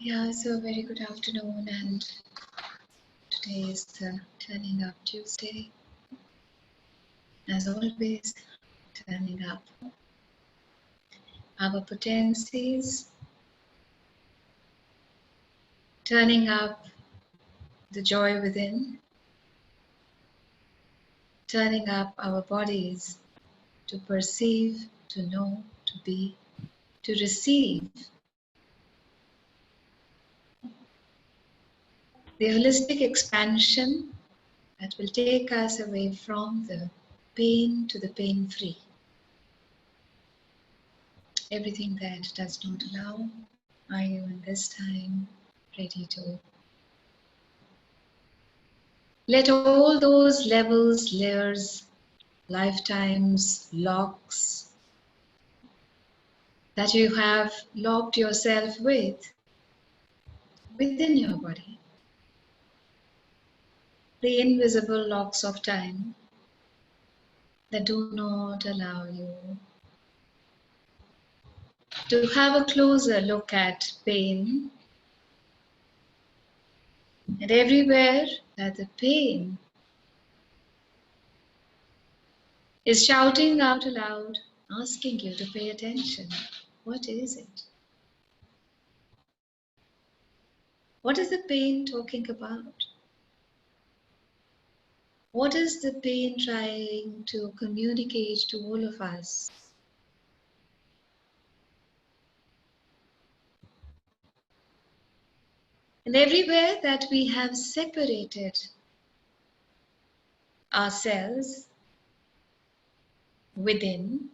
Yeah, so very good afternoon, and today is the Turning Up Tuesday. As always, turning up our potencies, turning up the joy within, turning up our bodies to perceive, to know, to be, to receive the holistic expansion that will take us away from the pain to the pain-free. Everything that does not allow, are you in this time ready to let all those levels, layers, lifetimes, locks that you have locked yourself with within your body, the invisible locks of time that do not allow you to have a closer look at pain, and everywhere that the pain is shouting out aloud, asking you to pay attention. What is it? What is the pain talking about? What is the pain trying to communicate to all of us? And everywhere that we have separated ourselves within,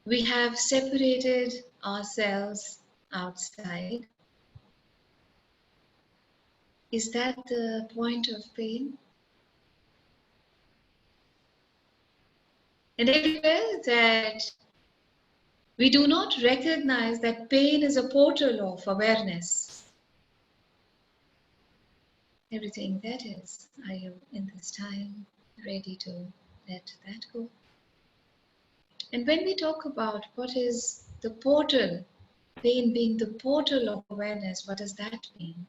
we have separated ourselves outside. Is that the point of pain? And everywhere that we do not recognize that pain is a portal of awareness. Everything that is, are you in this time ready to let that go? And when we talk about what is the portal, pain being the portal of awareness, what does that mean?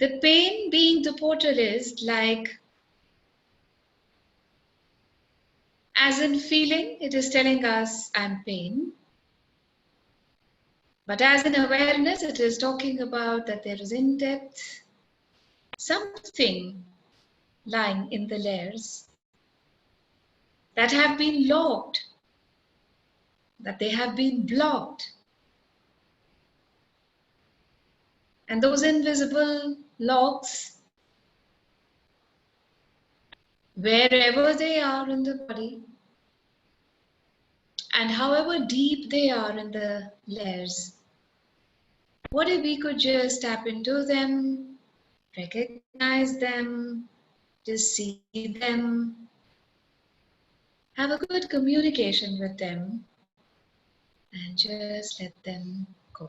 The pain being the portal is like, as in feeling, it is telling us I'm pain. But as in awareness, it is talking about that there is in depth something lying in the layers that have been locked, that they have been blocked. And those invisible locks, wherever they are in the body, and however deep they are in the layers, what if we could just tap into them, recognize them, just see them, have a good communication with them, and just let them go.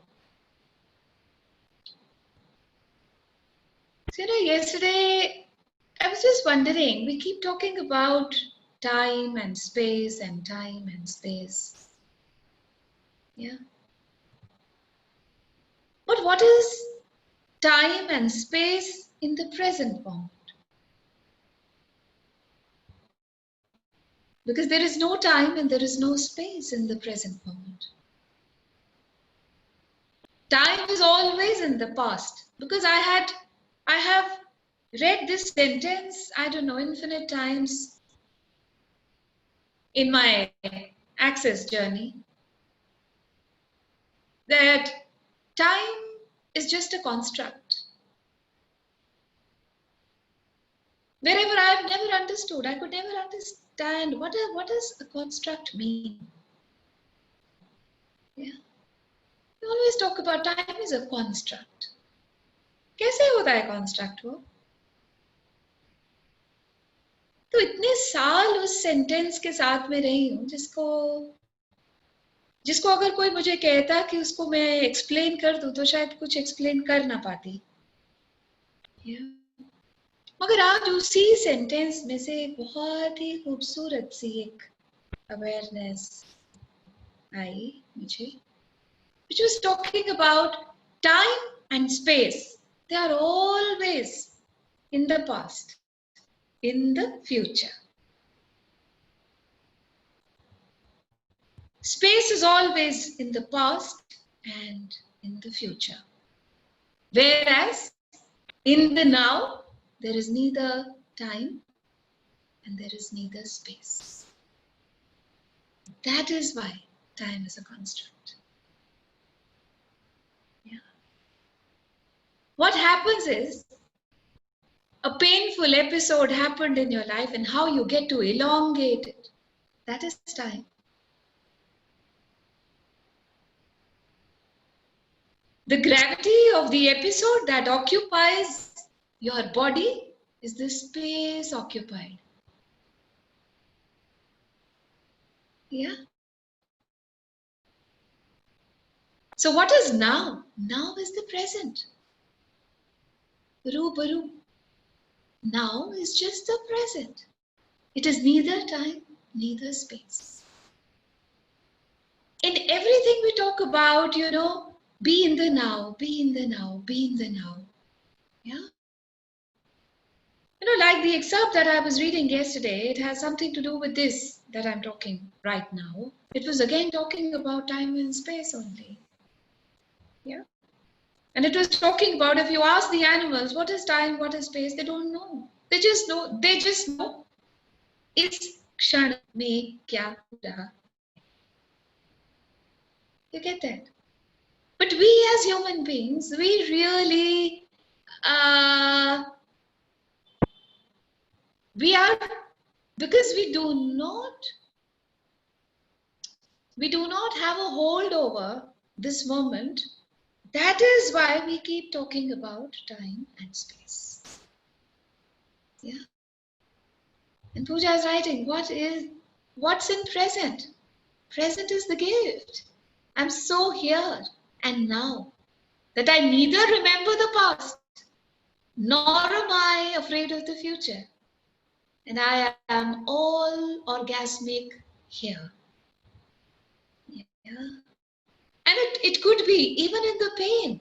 So, yesterday I was just wondering, we keep talking about time and space and time and space. Yeah. But what is time and space in the present moment? Because there is no time and there is no space in the present moment. Time is always in the past. Because I have read this sentence, I don't know, infinite times in my access journey, that time is just a construct. Wherever I've never understood, I could never understand what does a construct mean. Yeah. We always talk about time is a construct. कैसे होता है construct वो? तो इतने साल उस sentence के साथ में रही हूँ जिसको अगर कोई मुझे कहता कि उसको मैं एक्सप्लेन कर दूं तो शायद कुछ एक्सप्लेन कर ना पाती. मगर आज उसी सेंटेंस में से बहुत ही खूबसूरत सी एक awareness आई मुझे, which was talking about time and space. They are always in the past, in the future. Space is always in the past and in the future. Whereas in the now, there is neither time and there is neither space. That is why time is a construct. Yeah. What happens is, a painful episode happened in your life and how you get to elongate it. That is time. The gravity of the episode that occupies your body is the space occupied. Yeah. So what is now? Now is the present. Baru. Now is just the present. It is neither time, neither space. In everything we talk about, be in the now, be in the now, be in the now. Yeah. Like the excerpt that I was reading yesterday, it has something to do with this that I'm talking right now. It was again talking about time and space only. Yeah. And it was talking about, if you ask the animals, what is time, what is space, they don't know. They just know. It's kshan mein kya raha. You get that? But we as human beings, we really, because we do not have a hold over this moment. That is why we keep talking about time and space. Yeah. And Pooja is writing, what's in present? Present is the gift. I'm so here and now that I neither remember the past nor am I afraid of the future. And I am all orgasmic here. Yeah. And it could be even in the pain.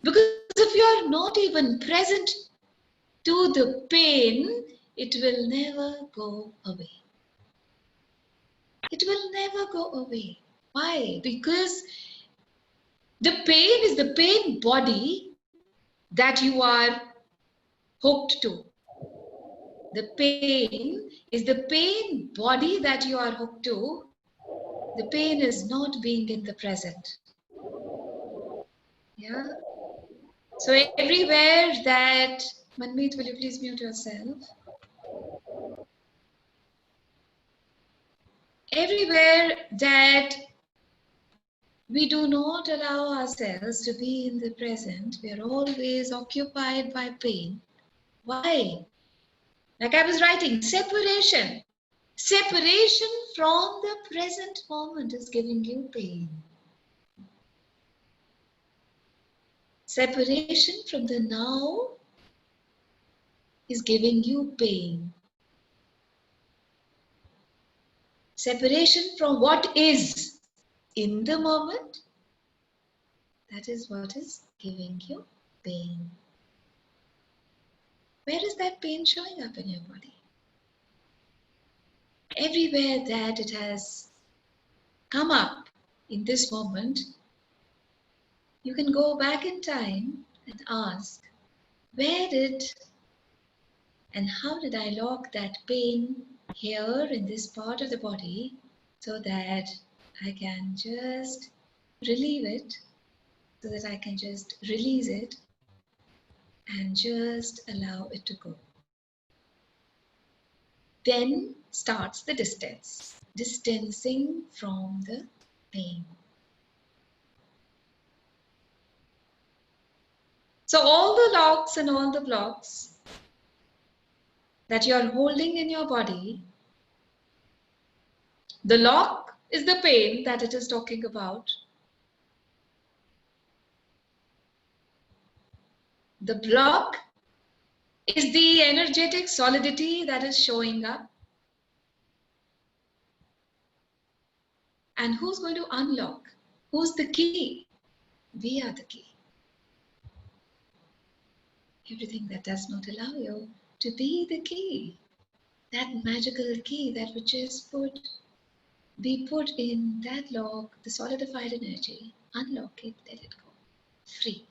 Because if you are not even present to the pain, it will never go away. It will never go away. Why? Because the pain is the pain body that you are hooked to. The pain is the pain body that you are hooked to. The pain is not being in the present. Yeah. So everywhere that, Manmeet, will you please mute yourself? Everywhere that we do not allow ourselves to be in the present, we are always occupied by pain. Why? Like I was writing, separation. Separation from the present moment is giving you pain. Separation from the now is giving you pain. Separation from what is in the moment, that is what is giving you pain. Where is that pain showing up in your body? Everywhere that it has come up in this moment, you can go back in time and ask, where did and how did I lock that pain here in this part of the body so that I can just relieve it, so that I can just release it and just allow it to go. Then starts the distance, distancing from the pain. So all the locks and all the blocks that you are holding in your body, the lock is the pain that it is talking about. The block is the energetic solidity that is showing up. And who's going to unlock? Who's the key? We are the key. Everything that does not allow you to be the key, that magical key that would just be put in that lock, the solidified energy, unlock it, let it go. Free.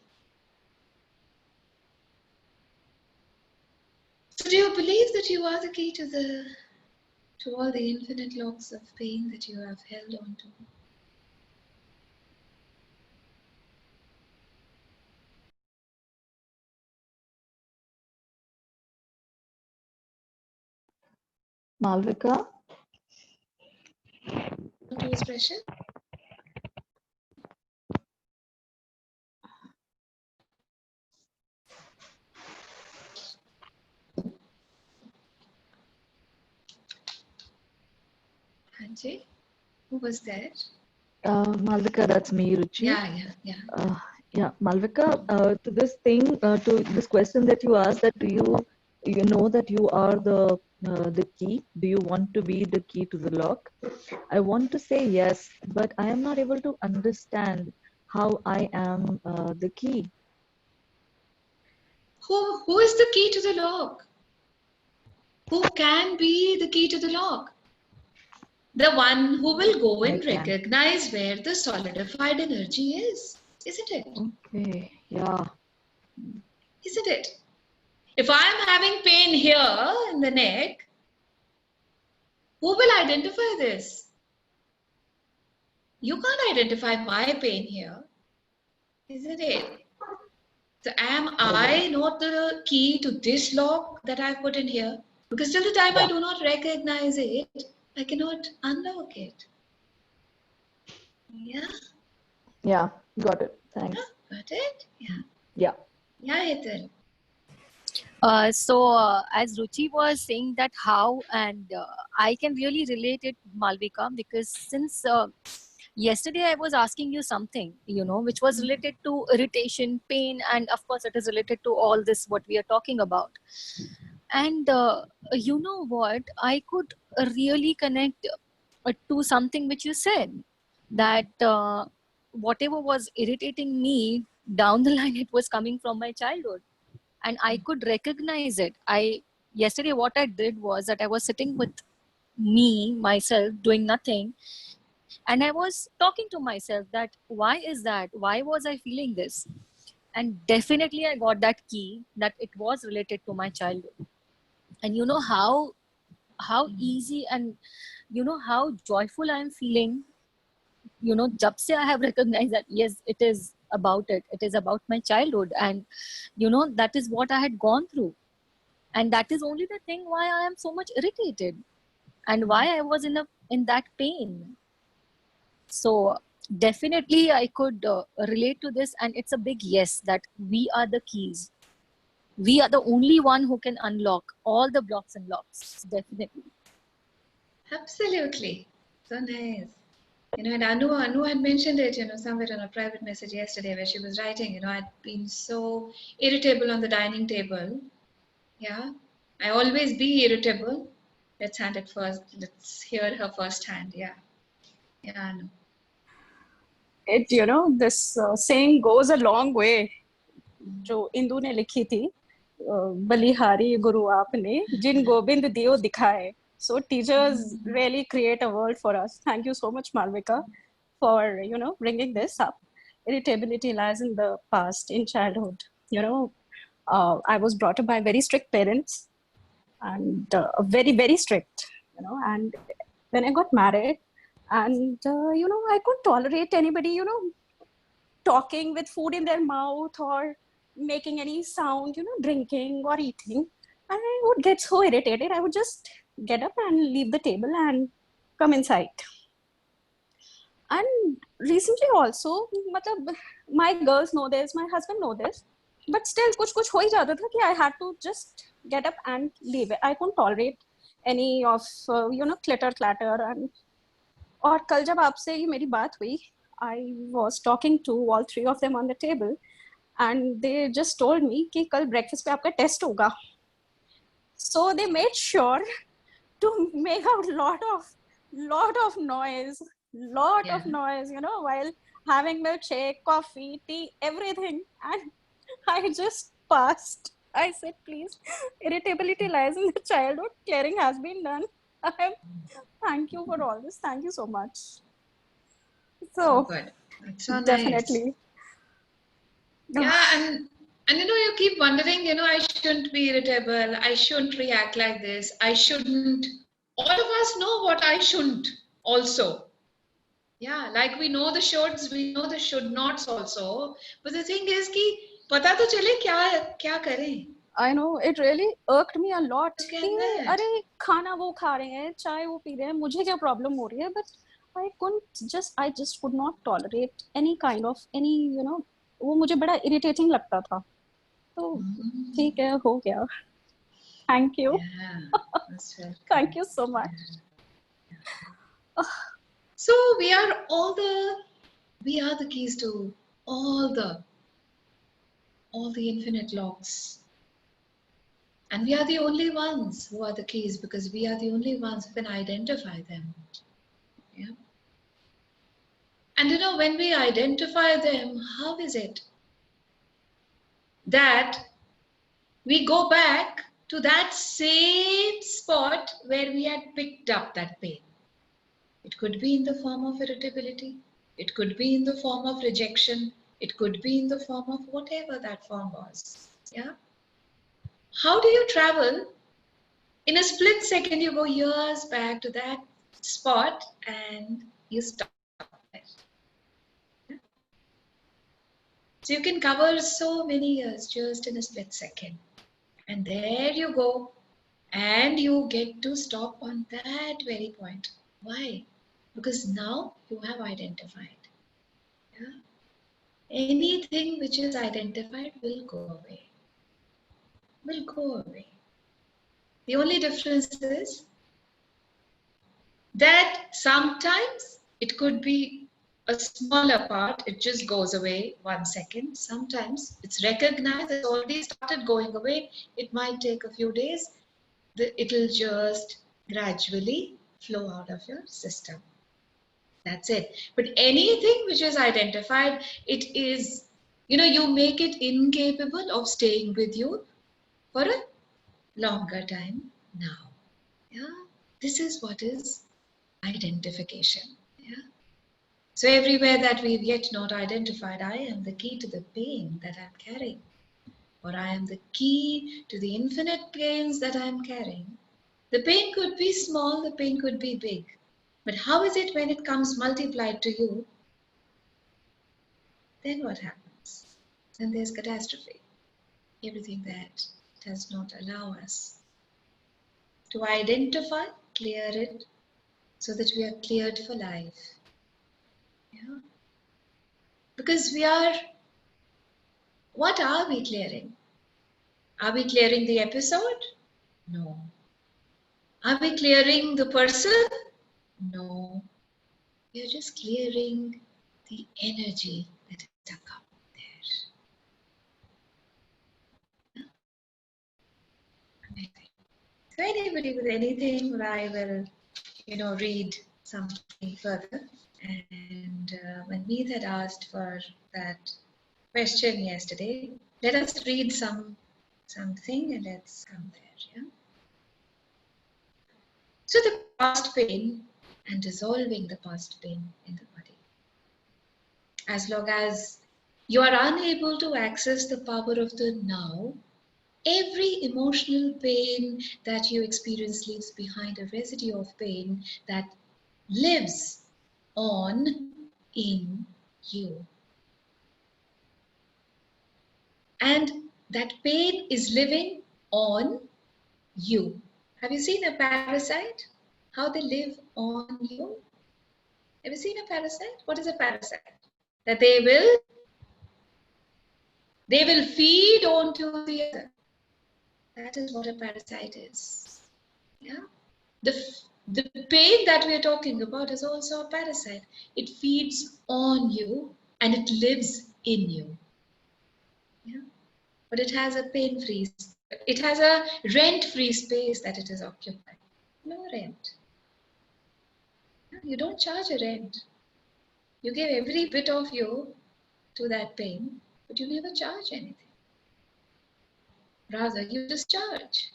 So do you believe that you are the key to all the infinite locks of pain that you have held on to? Malvika? To expression? Anjay, who was there? Malvika, that's me, Ruchi. Yeah. Malvika, to this thing, to this question that you asked, that do you know that you are the key? Do you want to be the key to the lock? I want to say yes, but I am not able to understand how I am the key. Who is the key to the lock? Who can be the key to the lock? The one who will go and recognize where the solidified energy is, isn't it? Okay, yeah. Isn't it? If I am having pain here in the neck, who will identify this? You can't identify my pain here, isn't it? So am I not the key to this lock that I've put in here? Because till the time I do not recognize it, I cannot unlock it. Yeah? Yeah, got it. Thanks. Got it? Yeah. Yeah. Yeah, Hetal. As Ruchi was saying that how, and I can really relate it, Malvika, because since yesterday I was asking you something, which was related to irritation, pain, and of course it is related to all this what we are talking about. And you know what, I could really connect to something which you said, that whatever was irritating me down the line, it was coming from my childhood. And I could recognize it. Yesterday what I did was that I was sitting with myself, doing nothing, and I was talking to myself that why is that? Why was I feeling this? And definitely I got that key that it was related to my childhood. And you know how easy and how joyful I am feeling, jab se I have recognized that yes, it is about my childhood, and that is what I had gone through, and that is only the thing why I am so much irritated and why I was in that pain. So definitely I could relate to this, and it's a big yes that we are the keys. We are the only one who can unlock all the blocks and locks. Definitely. Absolutely. So nice. And Anu had mentioned it, somewhere in a private message yesterday where she was writing, I'd been so irritable on the dining table. Yeah. I always be irritable. Let's hand it first. Let's hear her firsthand. Yeah. Yeah, Anu. This saying goes a long way. जो इंदु ने लिखी थी, बलिहारी गुरु आपने जिन गोविंद दियो दिखाए. So teachers really create a world for us. Thank you so much, Malvika, for bringing this up. Irritability lies in the past, in childhood. I was brought up by very strict parents, and very, very strict. And when I got married, and I couldn't tolerate anybody talking with food in their mouth or making any sound, drinking or eating. And I would get so irritated. I would just get up and leave the table and come inside. And recently also, my girls know this, my husband know this, but still kuch ho hi jata tha ki I had to just get up and leave it. I couldn't tolerate any of clutter clatter. And और कल जब आपसे ये मेरी बात हुई, I was talking to all three of them on the table, and they just told me कि कल breakfast पे आपका test होगा. So they made sure to make a lot of noise, lot Yeah. of noise, you know, while having milkshake, coffee, tea, everything. And I just passed. I said, please, irritability lies in the childhood. Clearing has been done. Thank you for all this. Thank you so much. So So, good. It's so nice. definitely. Yeah, and you know, you keep wondering, you know, I shouldn't be irritable. I shouldn't react like this. I shouldn't. All of us know what I shouldn't also. Yeah, like we know the shoulds, we know the should nots also. But the thing is कि पता तो चले क्या क्या करें. I know it really irked me a lot Look कि at that. अरे खाना वो खा रहे हैं, चाय वो पी रहे हैं, मुझे क्या प्रॉब्लम हो रही है? But I just could not tolerate any kind of any, you know, वो मुझे बड़ा irritating लगता था. तो ठीक है, हो गया. Thank you. Yeah, that's well. Thank you so much. So we are the keys to all the infinite locks. And we are the only ones who are the keys because we are the only ones who can identify them. Yeah. And you know, when we identify them, how is it that we go back to that same spot where we had picked up that pain? It could be in the form of irritability. It could be in the form of rejection. It could be in the form of whatever that form was. Yeah. How do you travel? In a split second, you go years back to that spot and you stop there. Yeah. So you can cover so many years just in a split second. And there you go. And you get to stop on that very point. Why? Because now you have identified. Yeah. Anything which is identified will go away. Will go away. The only difference is that sometimes it could be a smaller part, it just goes away 1 second. Sometimes it's recognized, it's already started going away. It might take a few days. It'll just gradually flow out of your system. That's it. But anything which is identified, it is, you know, you make it incapable of staying with you for a longer time now. Yeah. This is what is identification. Yeah. So everywhere that we've yet not identified, I am the key to the pain that I'm carrying, or I am the key to the infinite pains that I'm carrying. The pain could be small, the pain could be big. But how is it when it comes multiplied to you? Then what happens? Then there's catastrophe. Everything that does not allow us to identify, clear it, so that we are cleared for life. Yeah. Because what are we clearing? Are we clearing the episode? No. Are we clearing the person? No. We are just clearing the energy that is stuck up there. Amazing. So anybody with anything, I will, read something further. And when Meet had asked for that question yesterday, let us read something and let's come there. Yeah. So the past pain and dissolving the past pain in the body. As long as you are unable to access the power of the now, every emotional pain that you experience leaves behind a residue of pain that lives on in you. And that pain is living on you. Have you seen a parasite? How they live on you? Have you seen a parasite? What is a parasite? That they will feed onto the other. That is what a parasite is. Yeah. The pain that we are talking about is also a parasite. It feeds on you and it lives in you. Yeah. But it has a pain-free, it has a rent-free space that it is occupied. No rent. You don't charge a rent. You give every bit of you to that pain, but you never charge anything. Rather, you discharge.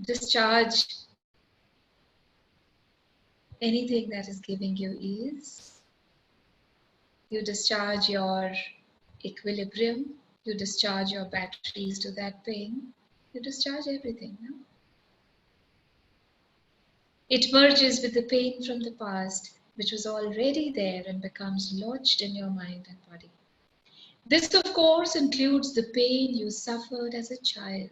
Discharge anything that is giving you ease. You discharge your equilibrium. You discharge your batteries to that pain. You discharge everything. No? It merges with the pain from the past, which was already there and becomes lodged in your mind and body. This, of course, includes the pain you suffered as a child,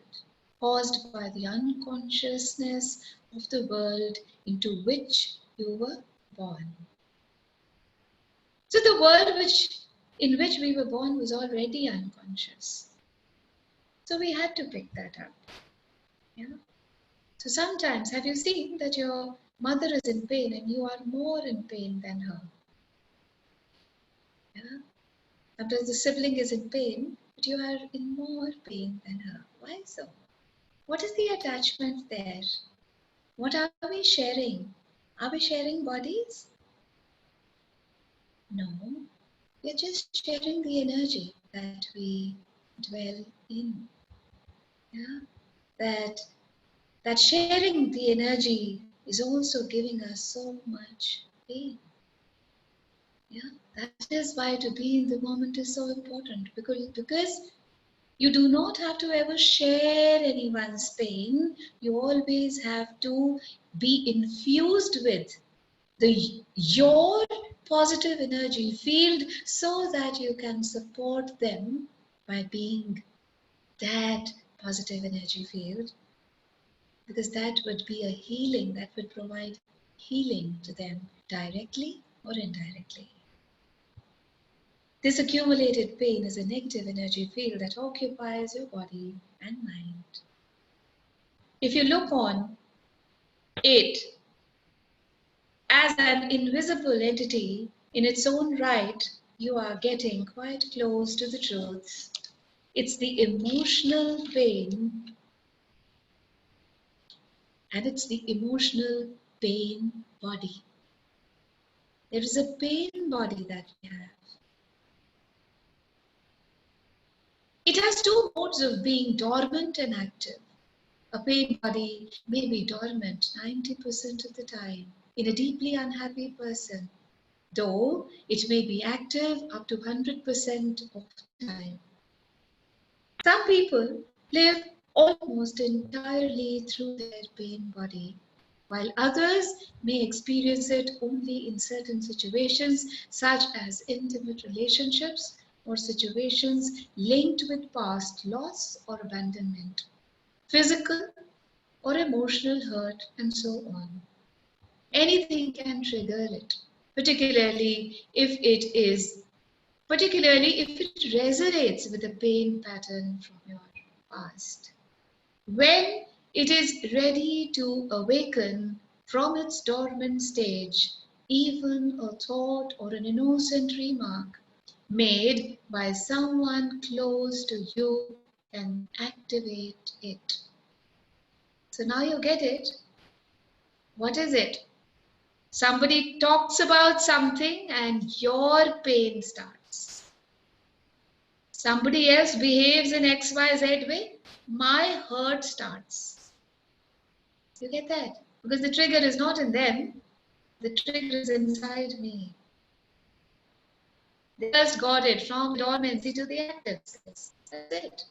caused by the unconsciousness of the world into which you were born. So the world in which we were born was already unconscious. So we had to pick that up. Yeah? So sometimes, have you seen that your mother is in pain and you are more in pain than her? Yeah? Sometimes the sibling is in pain, but you are in more pain than her. Why so? What is the attachment there? What are we sharing? Are we sharing bodies? No. We're just sharing the energy that we dwell in. Yeah? That sharing the energy is also giving us so much pain. Yeah? That is why to be in the moment is so important, because you do not have to ever share anyone's pain. You always have to be infused with your positive energy field so that you can support them by being that positive energy field, because that would be a healing, that would provide healing to them directly or indirectly. This accumulated pain is a negative energy field that occupies your body and mind. If you look on it as an invisible entity in its own right, you are getting quite close to the truth. It's the emotional pain, and it's the emotional pain body. There is a pain body that we have. It has two modes of being dormant and active. A pain body may be dormant 90% of the time in a deeply unhappy person, though it may be active up to 100% of the time. Some people live almost entirely through their pain body, while others may experience it only in certain situations, such as intimate relationships or situations linked with past loss or abandonment, physical or emotional hurt, and so on. Anything can trigger it, particularly if it resonates with a pain pattern from your past. When it is ready to awaken from its dormant stage, even a thought or an innocent remark made by someone close to you can activate it. So now you get it. What is it? Somebody talks about something and your pain starts. Somebody else behaves in XYZ way, my hurt starts. You get that? Because the trigger is not in them, the trigger is inside me. They just got it from dormancy to the active space. That's it.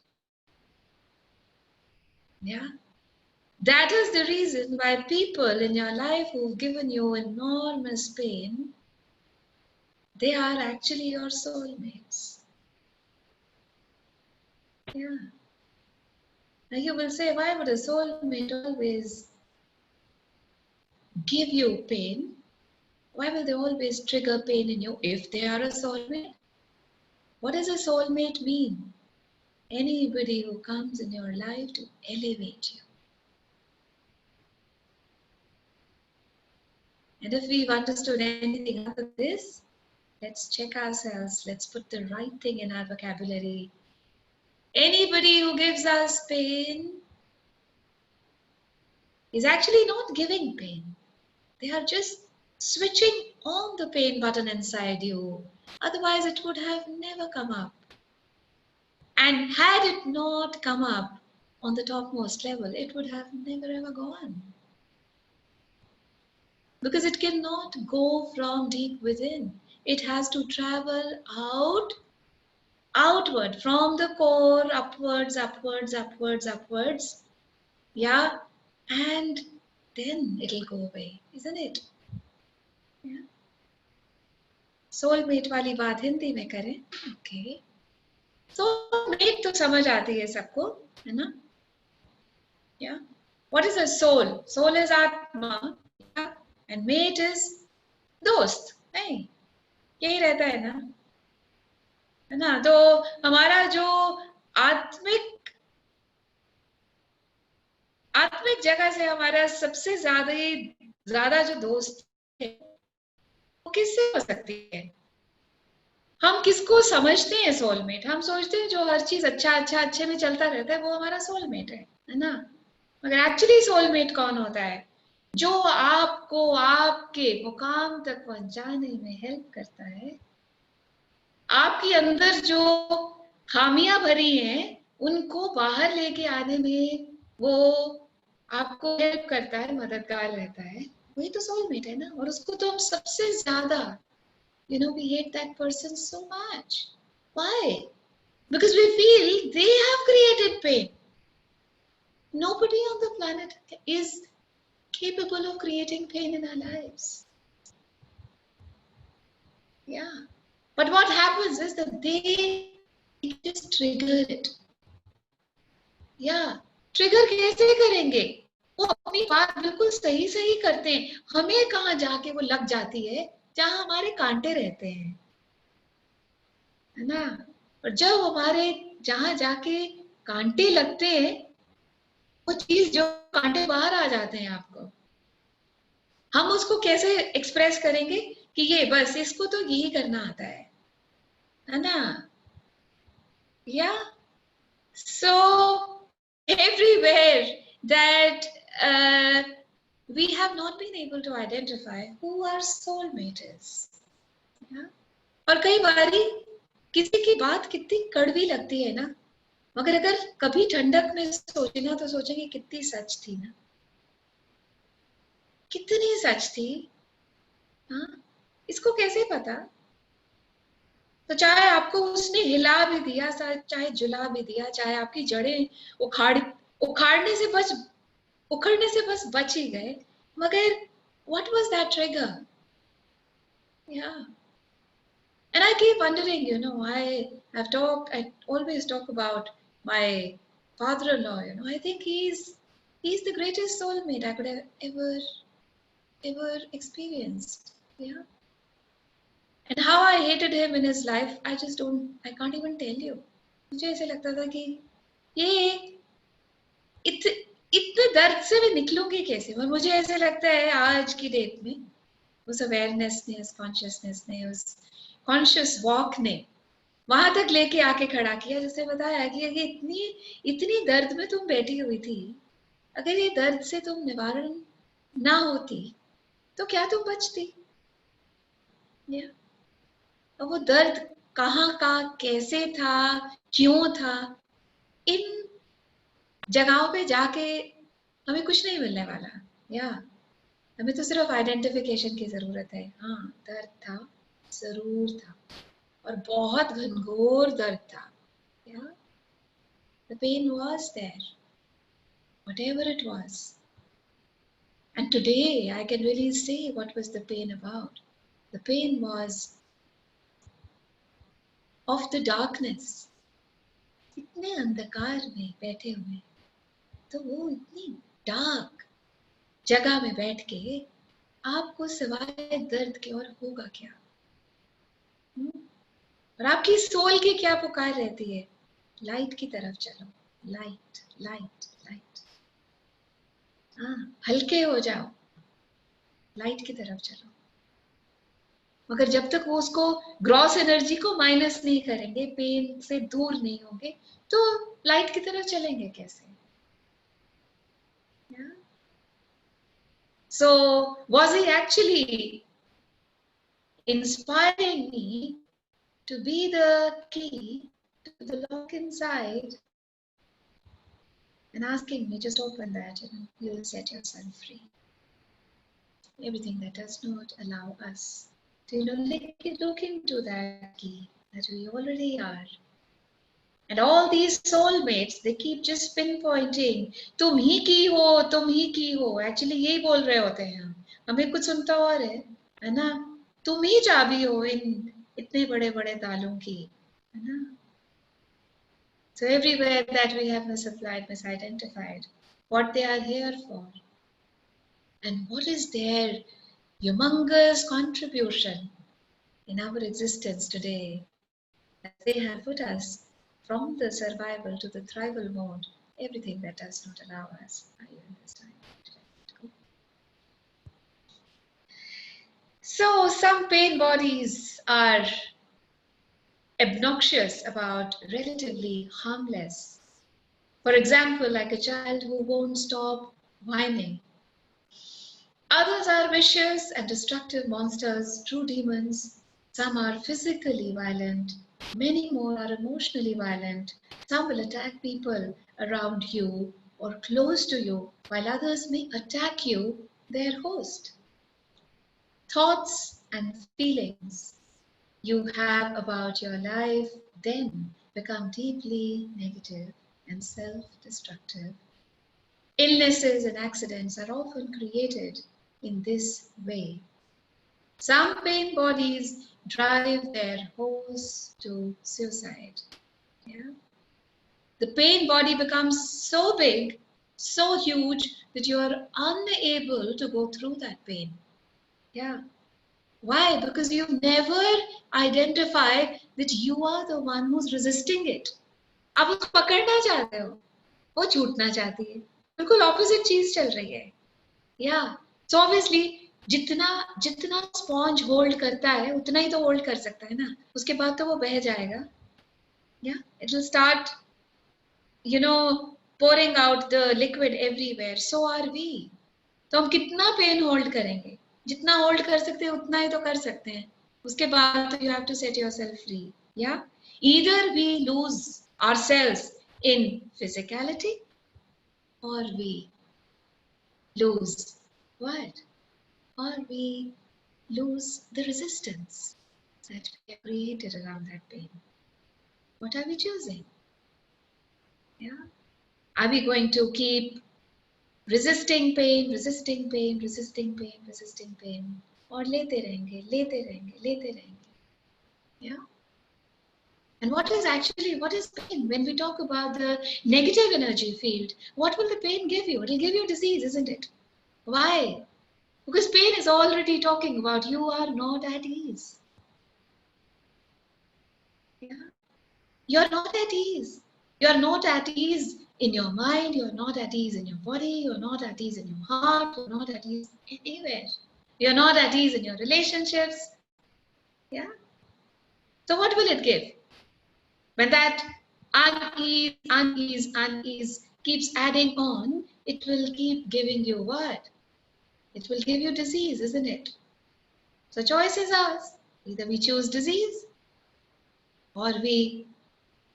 Yeah. That is the reason why people in your life who've given you enormous pain, they are actually your soulmates. Yeah. Now you will say, why would a soulmate always give you pain? Why will they always trigger pain in you if they are a soulmate? What does a soulmate mean? Anybody who comes in your life to elevate you. And if we've understood anything other than this, let's check ourselves. Let's put the right thing in our vocabulary. Anybody who gives us pain is actually not giving pain. They are just switching on the pain button inside you. Otherwise, it would have never come up. And had it not come up on the topmost level, it would have never ever gone. Because it cannot go from deep within. It has to travel outward, from the core, upwards, upwards, upwards, upwards. Yeah, and then it'll go away, isn't it? Yeah. Soulmate वाली बात हिंदी में करें. Okay. Soulmate तो समझ आती है सबको, है ना? Yeah. What is a soul? Soul is आत्मा, yeah? And mate is दोस्त. नहीं, यही रहता है ना? है ना? तो हमारा जो आत्मिक जगह से हमारा सबसे ज्यादा जो दोस्त है वो किससे हो सकती है? हम किसको समझते हैं सोलमेट? हम सोचते हैं जो हर चीज अच्छे में चलता रहता है वो हमारा सोलमेट है ना? मगर एक्चुअली सोलमेट कौन होता है? जो आपको आपके मुकाम तक पहुंचाने में हेल्प करता है, आपके अंदर जो खामियां भरी हैं उनको बाहर लेके आने में वो आपको हेल्प करता है, मददगार रहता है. वही तो सोलमेट है ना? और उसको तो हम सबसे ज्यादा, we hate that person so much. Why? Because we feel they have created pain. Nobody on the planet is capable of creating pain in our lives. Yeah. But what happens is that they just trigger it. Yeah. Trigger कैसे करेंगे? वो अपनी बात बिल्कुल सही करते हैं. हमें कहाँ जाके वो लग जाती है जहाँ हमारे कांटे रहते हैं, है ना? और जब हमारे जहाँ जाके कांटे लगते हैं, वो चीज जो कांटे बाहर आ जाते हैं आपको, हम उसको कैसे एक्सप्रेस करेंगे कि ये बस इसको तो यही करना आता है ना? या सो everywhere that we have not been able to identify who our soulmate is. Yeah? और कई बारी किसी की बात कितनी कड़वी लगती है ना, मगर अगर कभी ठंडक में सोचे ना तो सोचेंगे कितनी सच थी ना, कितनी सच थी. हाँ, इसको कैसे पता? तो चाहे आपको उसने हिला भी दिया, चाहे जुला भी दिया, चाहे आपकी जड़ें उखड़ने से बस बच ही गए, मगर what was that trigger? Yeah. And I keep wondering, I always talk about my father-in-law, I think he's the greatest soulmate I could have ever experienced. Yeah. And how I hated him in his life, I can't even tell you. मुझे ऐसे लगता था कि ये इतने दर्द से मैं निकलूंगी कैसे? और मुझे ऐसे लगता है आज की डेट में उस अवेयरनेस ने, उस कॉन्शियसनेस ने, उस कॉन्शियस वॉक ने वहां तक लेके आके खड़ा किया, जैसे बताया कि इतनी दर्द में तुम बैठी हुई थी, अगर ये दर्द से तुम निवारण ना होती तो क्या तुम बचती? और वो दर्द कहाँ का, कैसे था, क्यों था, इन जगहों पे जाके हमें कुछ नहीं मिलने वाला. हमें तो सिर्फ आइडेंटिफिकेशन की जरूरत है. हाँ, दर्द था, जरूर था, और बहुत घनघोर दर्द था. The pain was there, whatever it was. And today I can really say what was the pain about. The pain was of the darkness. इतने अंधकार में बैठे हुए, तो वो इतनी डार्क जगह में बैठ के आपको सिवाय दर्द के और होगा क्या? और आपकी सोल की क्या पुकार रहती है? लाइट की तरफ चलो, लाइट लाइट लाइट. हाँ, हल्के हो जाओ, लाइट की तरफ चलो. मगर जब तक वो उसको ग्रॉस एनर्जी को माइनस नहीं करेंगे, पेन से दूर नहीं होंगे, तो लाइट की तरफ चलेंगे कैसे? So was he actually inspiring me to be the key to the lock inside and asking me, just open that, you will set yourself free. Everything that does not allow us to, look into that key that we already are. And all these soulmates, they keep just pinpointing, तुम ही की हो, तुम ही की हो. Actually यही बोल रहे होते हैं हम. हमें कुछ सुनता और है ना? तुम ही चाबी हो इन इतने बड़े-बड़े तालों की, है ना? So everywhere that we have misapplied, misidentified, what they are here for, and what is their humongous contribution in our existence today, as they have put us from the survival to the thrival mode, everything that does not allow us. Are you in this time? So some pain bodies are obnoxious about relatively harmless. For example, like a child who won't stop whining. Others are vicious and destructive monsters, true demons. Some are physically violent. Many more are emotionally violent. Some will attack people around you or close to you, while others may attack you, their host. Thoughts and feelings you have about your life then become deeply negative and self-destructive. Illnesses and accidents are often created in this way. Some pain bodies drive their hosts to suicide. Yeah? The pain body becomes so big, so huge that you are unable to go through that pain. Yeah. Why? Because you never identify that you are the one who's resisting it. आप उसको पकड़ना चाहते हो, वो छूटना चाहती है. बिल्कुल ऑपोजिट चीज चल रही है. Yeah. So obviously जितना स्पॉन्ज होल्ड करता है उतना ही तो होल्ड कर सकता है ना. उसके बाद तो वो बह जाएगा. Yeah. It will start, pouring out the liquid everywhere. So are we. तो हम कितना पेन होल्ड करेंगे? जितना होल्ड कर सकते हैं उतना ही तो कर सकते हैं. उसके बाद तो you have to set yourself free. Yeah. Either we lose ourselves in physicality or we lose what? Or we lose the resistance that we have created around that pain. What are we choosing? Yeah. Are we going to keep resisting pain, resisting pain, resisting pain, resisting pain, or लेते रहेंगे, लेते रहेंगे, लेते रहेंगे? Yeah. And what is pain? When we talk about the negative energy field, what will the pain give you? It will give you disease, isn't it? Why? Because pain is already talking about you are not at ease. Yeah? You're not at ease. You're not at ease in your mind, you're not at ease in your body, you're not at ease in your heart, you're not at ease anywhere. You're not at ease in your relationships. Yeah? So what will it give? When that unease keeps adding on, it will keep giving you what? It will give you disease, isn't it? So choice is ours. Either we choose disease or we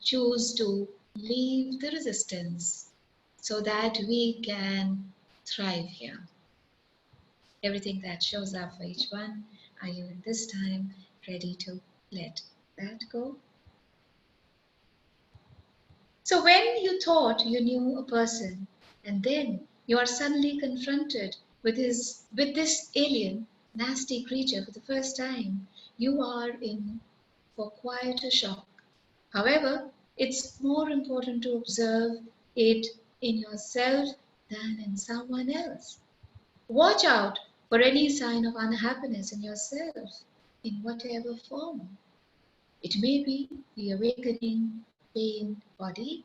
choose to leave the resistance so that we can thrive here. Everything that shows up for each one, are you in this time ready to let that go? So when you thought you knew a person and then you are suddenly confronted with this alien, nasty creature for the first time, you are in for quite a shock. However, it's more important to observe it in yourself than in someone else. Watch out for any sign of unhappiness in yourself, in whatever form. It may be the awakening pain body.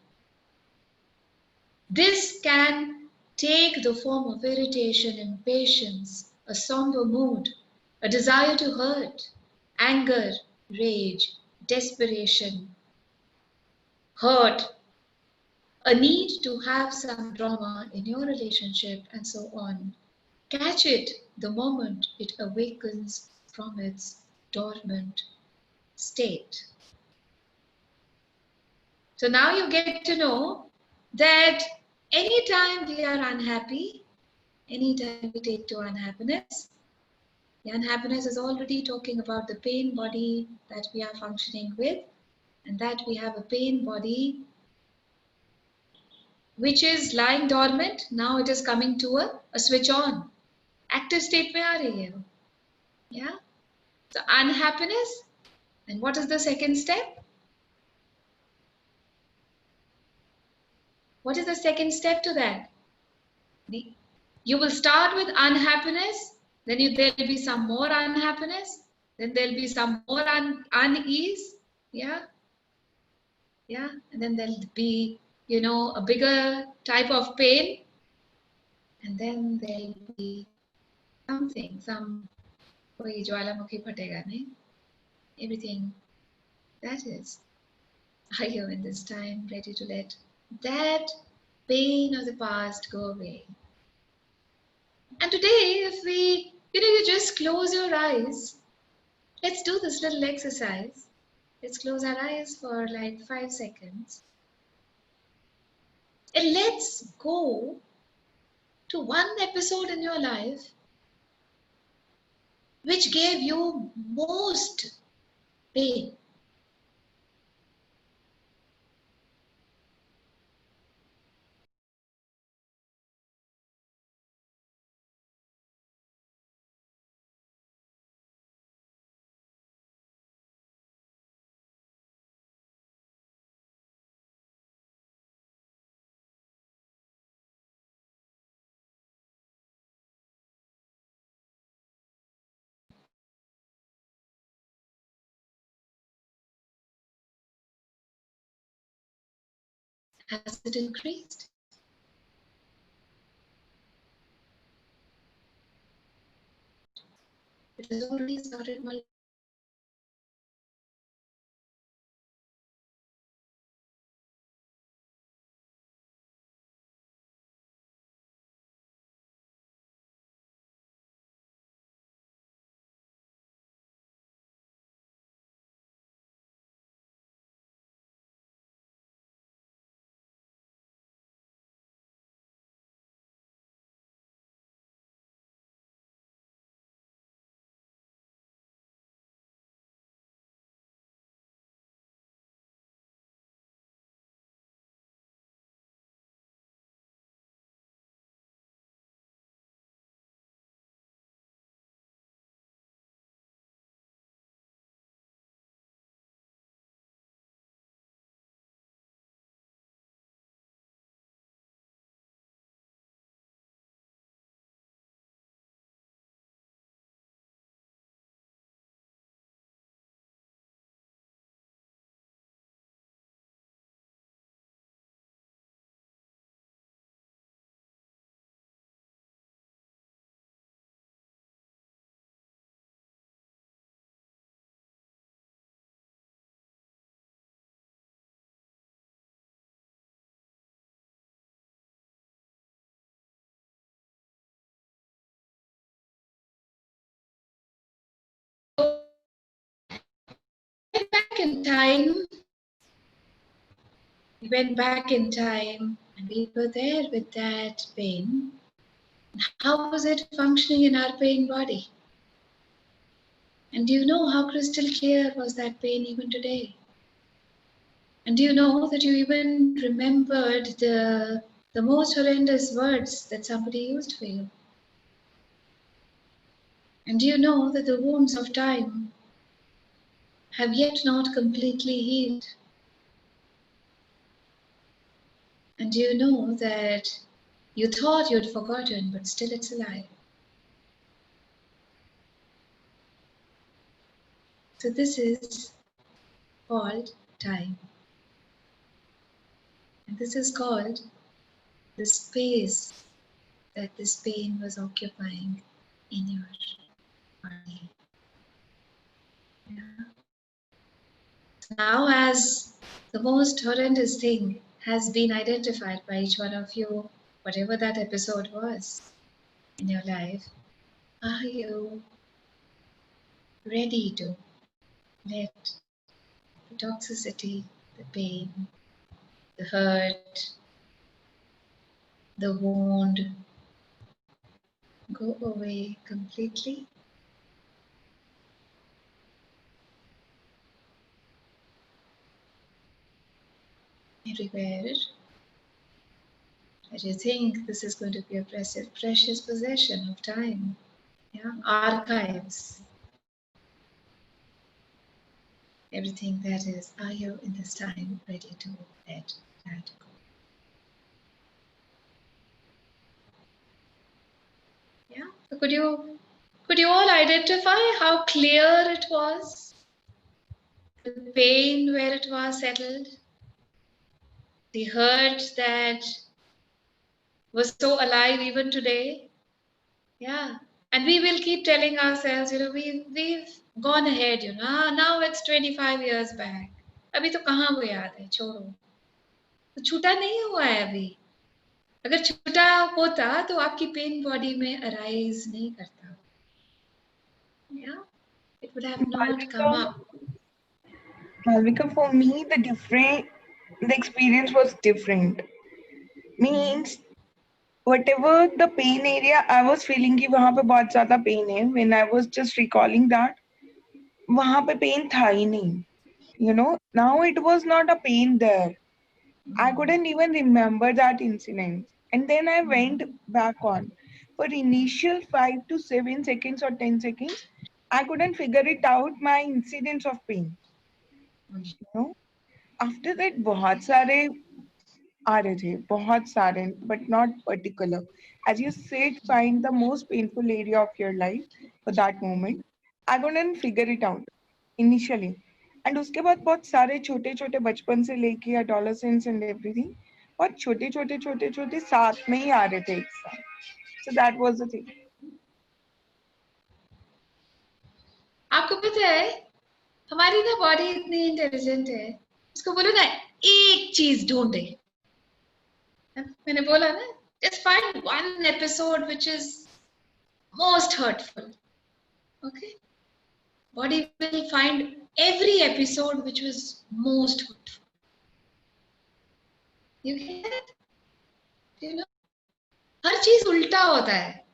This can take the form of irritation, impatience, a somber mood, a desire to hurt, anger, rage, desperation, hurt, a need to have some drama in your relationship, and so on. Catch it the moment it awakens from its dormant state. So now you get to know that anytime we are unhappy, anytime we take to unhappiness, the unhappiness is already talking about the pain body that we are functioning with, and that we have a pain body which is lying dormant. Now it is coming to a switch on. Active state mein aa rahi hai wo. Yeah. So unhappiness. And what is the second step? What is the second step to that? You will start with unhappiness, then there will be some more unhappiness, then there will be some more unease. Yeah. Yeah. And then there'll be, a bigger type of pain. And then there'll be something, koi jwalamukhi phatega nahi. Everything that is. Are you in this time ready to let that pain of the past go away? And today, if you just close your eyes, let's do this little exercise. Let's close our eyes for like 5 seconds. And let's go to one episode in your life which gave you most pain. Has it increased? It has already started multiplying. Back in time, we went back in time and we were there with that pain. How was it functioning in our pain body? And do you know how crystal clear was that pain even today? And do you know that you even remembered the most horrendous words that somebody used for you? And do you know that the wounds of time have yet not completely healed? And do you know that you thought you'd forgotten, but still it's alive? So this is called time. And this is called the space that this pain was occupying in your body. Yeah. So now, as the most horrendous thing has been identified by each one of you, whatever that episode was in your life, are you ready to let the toxicity, the pain, the hurt, the wound go away completely. Everywhere that you think this is going to be a precious possession of time. Yeah, archives. Everything that is, are you in this time ready to let that go? Yeah. So could you all identify how clear it was? The pain where it was settled, the hurt that was so alive even today. Yeah. And we will keep telling ourselves, we've gone ahead, now it's 25 years back. अभी तो कहाँ वो याद है, छोड़ो. तो छूटा नहीं हुआ है अभी. अगर छूटा होता तो आपकी पेन बॉडी में अराइज नहीं करता. Yeah, it would have not come up. Malvika, for me, the experience was different. Means whatever the pain area I was feeling कि वहाँ पे बहुत ज़्यादा pain है. When I was just recalling that, वहाँ पे pain था ही नहीं. Now it was not a pain there. I couldn't even remember that incident. And then I went back on. For initial 5 to 7 seconds or 10 seconds, I couldn't figure it out, my incidents of pain. After that, बहुत सारे आ रहे थे, बहुत सारे, but not particular. As you said, find the most painful area of your life for that moment. I couldn't figure it out initially. And उसके बाद बहुत सारे छोटे छोटे बचपन से लेके adolescence and everything, बहुत छोटे छोटे छोटे छोटे साथ में ही आ रहे थे एक साथ. So that was the thing. आपको पता है हमारी ना बॉडी इतनी इंटेलिजेंट है, उसको बोलो ना एक चीज ढूंढे. मैंने बोला ना, just find one episode which is most hurtful. Okay, body will find every episode which was most hurtful. You get it? हर चीज उल्टा होता है.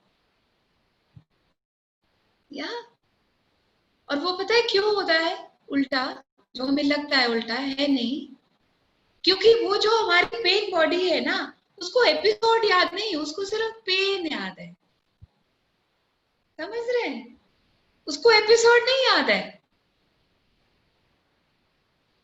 या और वो पता है क्यों होता है उल्टा? जो हमें लगता है उल्टा है नहीं, क्योंकि वो जो हमारी पेन बॉडी है ना, उसको एपिसोड याद नहीं, उसको सिर्फ पेन याद है. समझ रहे हैं? उसको एपिसोड नहीं याद है.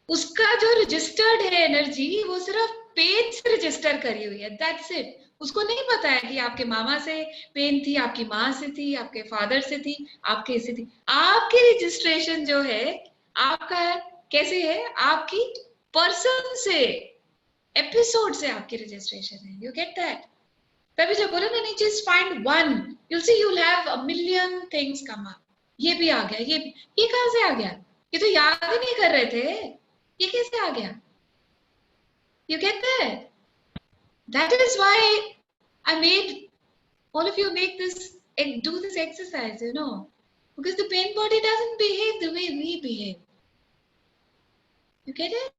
उसका जो रजिस्टर्ड है एनर्जी, वो सिर्फ पेन से रजिस्टर करी हुई है. That's it. उसको नहीं पता है कि आपके मामा से पेन थी, आपकी माँ से थी, आपके फादर से थी, आपके से थी. आपकी रजिस्ट्रेशन जो है आपका कैसे है? आपकी पर्सन से, एपिसोड से आपकी रजिस्ट्रेशन है. You get that? तभी जब बोला ना, नहीं, just find one, you'll see you'll have a million things come up. ये भी आ गया, ये कहां से आ गया? ये तो याद ही नहीं कर रहे थे, ये कैसे आ गया? You get that? That is why I made all of you do this exercise, because the pain body doesn't behave the way we behave. You get it?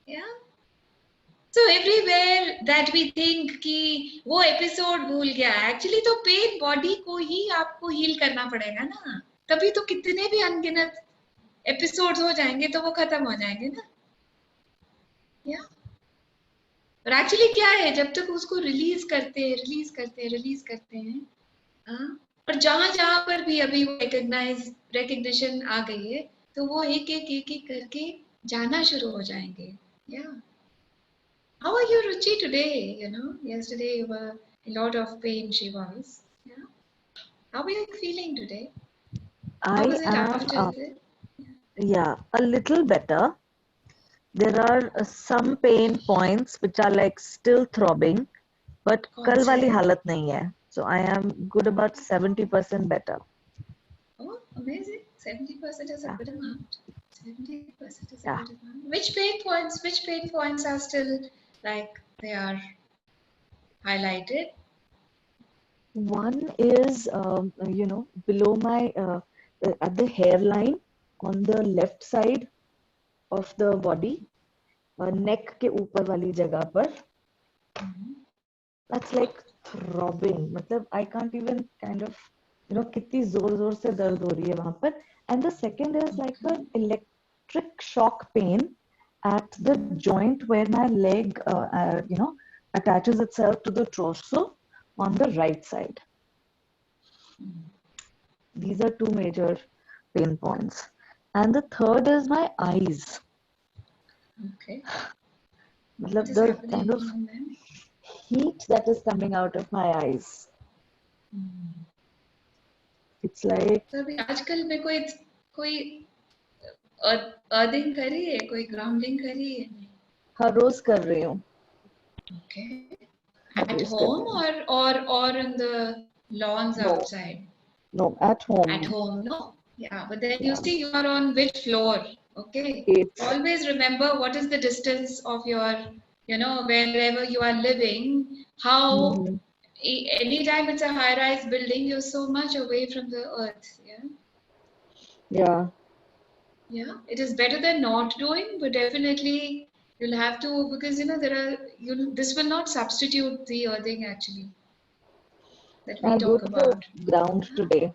Yeah. So everywhere that we think कि वो episode भूल गया, actually तो pen body को ही आपको heal करना पड़ेगा ना. तभी तो कितने भी अनगिनत एपिसोड्स हो जाएंगे तो वो खत्म हो जाएंगे ना. या और एक्चुअली क्या है, जब तक उसको रिलीज करते हैं, और जहां जहां पर भी अभी वो रिकग्निशन आ गई है, तो वो एक एक करके जाना शुरू हो जाएंगे. या How are you, Ruchi, today? Yesterday you were in a lot of pain, she was. Yeah. How are you feeling today? How I was it am, after this? yeah, a little better. There are some pain points which are like still throbbing, but कल वाली हालत नहीं है. So I am good about 70% better. Oh, amazing! 70% is a good amount. 70% is a Yeah. good amount. Which pain points are still like they are highlighted? One is, below my, at the hairline on the left side of the body, neck के ऊपर वाली जगह पर. That's like throbbing. मतलब I can't even kind of, कितनी जोर जोर से दर्द हो रही है वहां पर. And the second is like an electric shock pain at the joint where my leg, attaches itself to the torso on the right side. These are two major pain points. And the third is my eyes. Okay. मतलब What is the happening kind of on them? heat that is coming out of my eyes. It's like, तो अभी आजकल में कोई earthing करी है, कोई grounding करी है? हर रोज कर रही हूँ. Okay. हर At रोज कर home रही हूँ. or in the lawns No, outside? no, at home. At home, no? Yeah, but then you Yeah. see you are on which floor, okay? Eighth. Always remember what is the distance of your, wherever you are living, how Mhm. anytime it's a high-rise building, you're so much away from the earth, yeah? Yeah. Yeah, it is better than not doing, but definitely you'll have to, because this will not substitute the earthing actually that we I'll go talk to the about. ground today.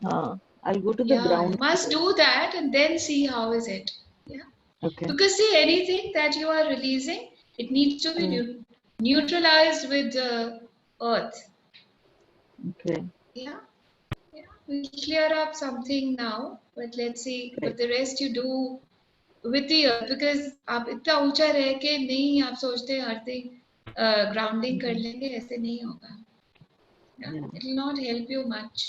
I'll go to the Yeah, you ground must today. do that and then see how is it. Yeah, Okay. because see, anything that you are releasing, it needs to be neutralized with the earth. Okay. Yeah, yeah. We'll clear up something now, but let's see. But the rest you do with the earth, because आप इतना ऊंचा रह के नहीं आप सोचते earthing grounding कर लेंगे, ऐसे नहीं होगा. Yeah, Yeah. it will not help you much.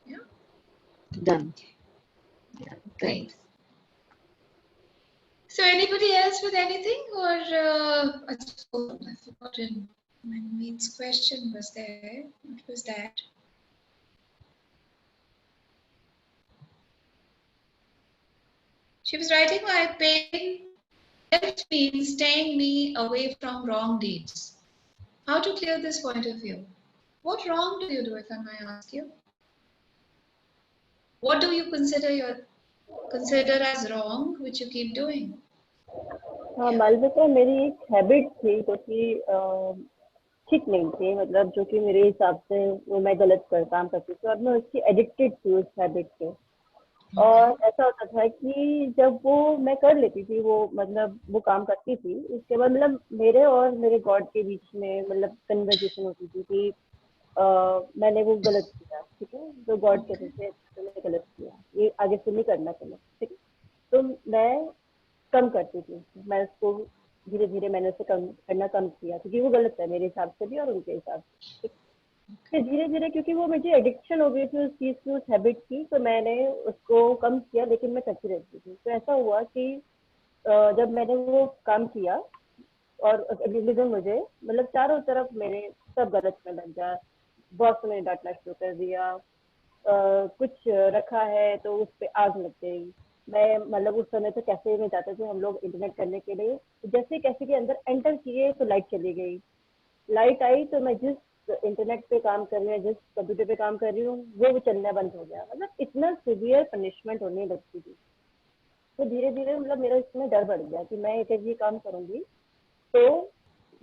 Yeah, Done. Yeah. great. Thanks. So anybody else with anything, or I've forgotten. My maid's question was there. What was that? She was writing, my pain helped me in staying me away from wrong deeds. How to clear this point of view? What wrong do you do, if I may ask you? What do you consider as wrong, which you keep doing? हाँ, मालविका, मेरी एक habit थी जो कि ठीक नहीं थी, मतलब जो कि मेरे हिसाब से वो मैं गलत काम करती थी और मैं उसकी एडिक्टेड थी उस हैबिट से. और ऐसा होता था कि जब वो मैं कर लेती थी, वो मतलब वो काम करती थी, उसके बाद मतलब मेरे और मेरे गॉड के बीच में मतलब कन्वर्सेशन होती थी कि मैंने वो गलत किया, ठीक है, तो गॉड कहते थे तुमने गलत किया, ये आगे से नहीं करना तुम्हें, ठीक है. तो मैं कम करती थी, मैं उसको धीरे धीरे मैंने उसे करना कम किया, क्योंकि वो गलत है मेरे हिसाब से भी और उनके हिसाब से. फिर धीरे धीरे क्योंकि वो मुझे एडिक्शन हो गई थी उस चीज़ की, उस हैबिट की, तो मैंने उसको कम किया, लेकिन मैं करती रहती थी. तो ऐसा हुआ कि जब मैंने वो काम किया और अगले दिन मुझे मतलब चारों तरफ मेरे सब गलत में लग गया, बॉस ने डांटना शुरू कर दिया, कुछ रखा है तो उस पर आग लग गई. मैं मतलब उस समय तो कैफे में जाते थे हम लोग इंटरनेट करने के लिए, जैसे कैफे के अंदर एंटर किए तो लाइट चली गई, लाइट आई तो मैं जिस इंटरनेट पे काम कर रही हूँ, जिस कंप्यूटर पे काम कर रही हूँ, वो चलना बंद हो गया. मतलब इतना सीवियर पनिशमेंट होने लगती थी. तो धीरे धीरे मतलब मेरा इसमें डर बढ़ गया कि मैं एक ये काम करूंगी तो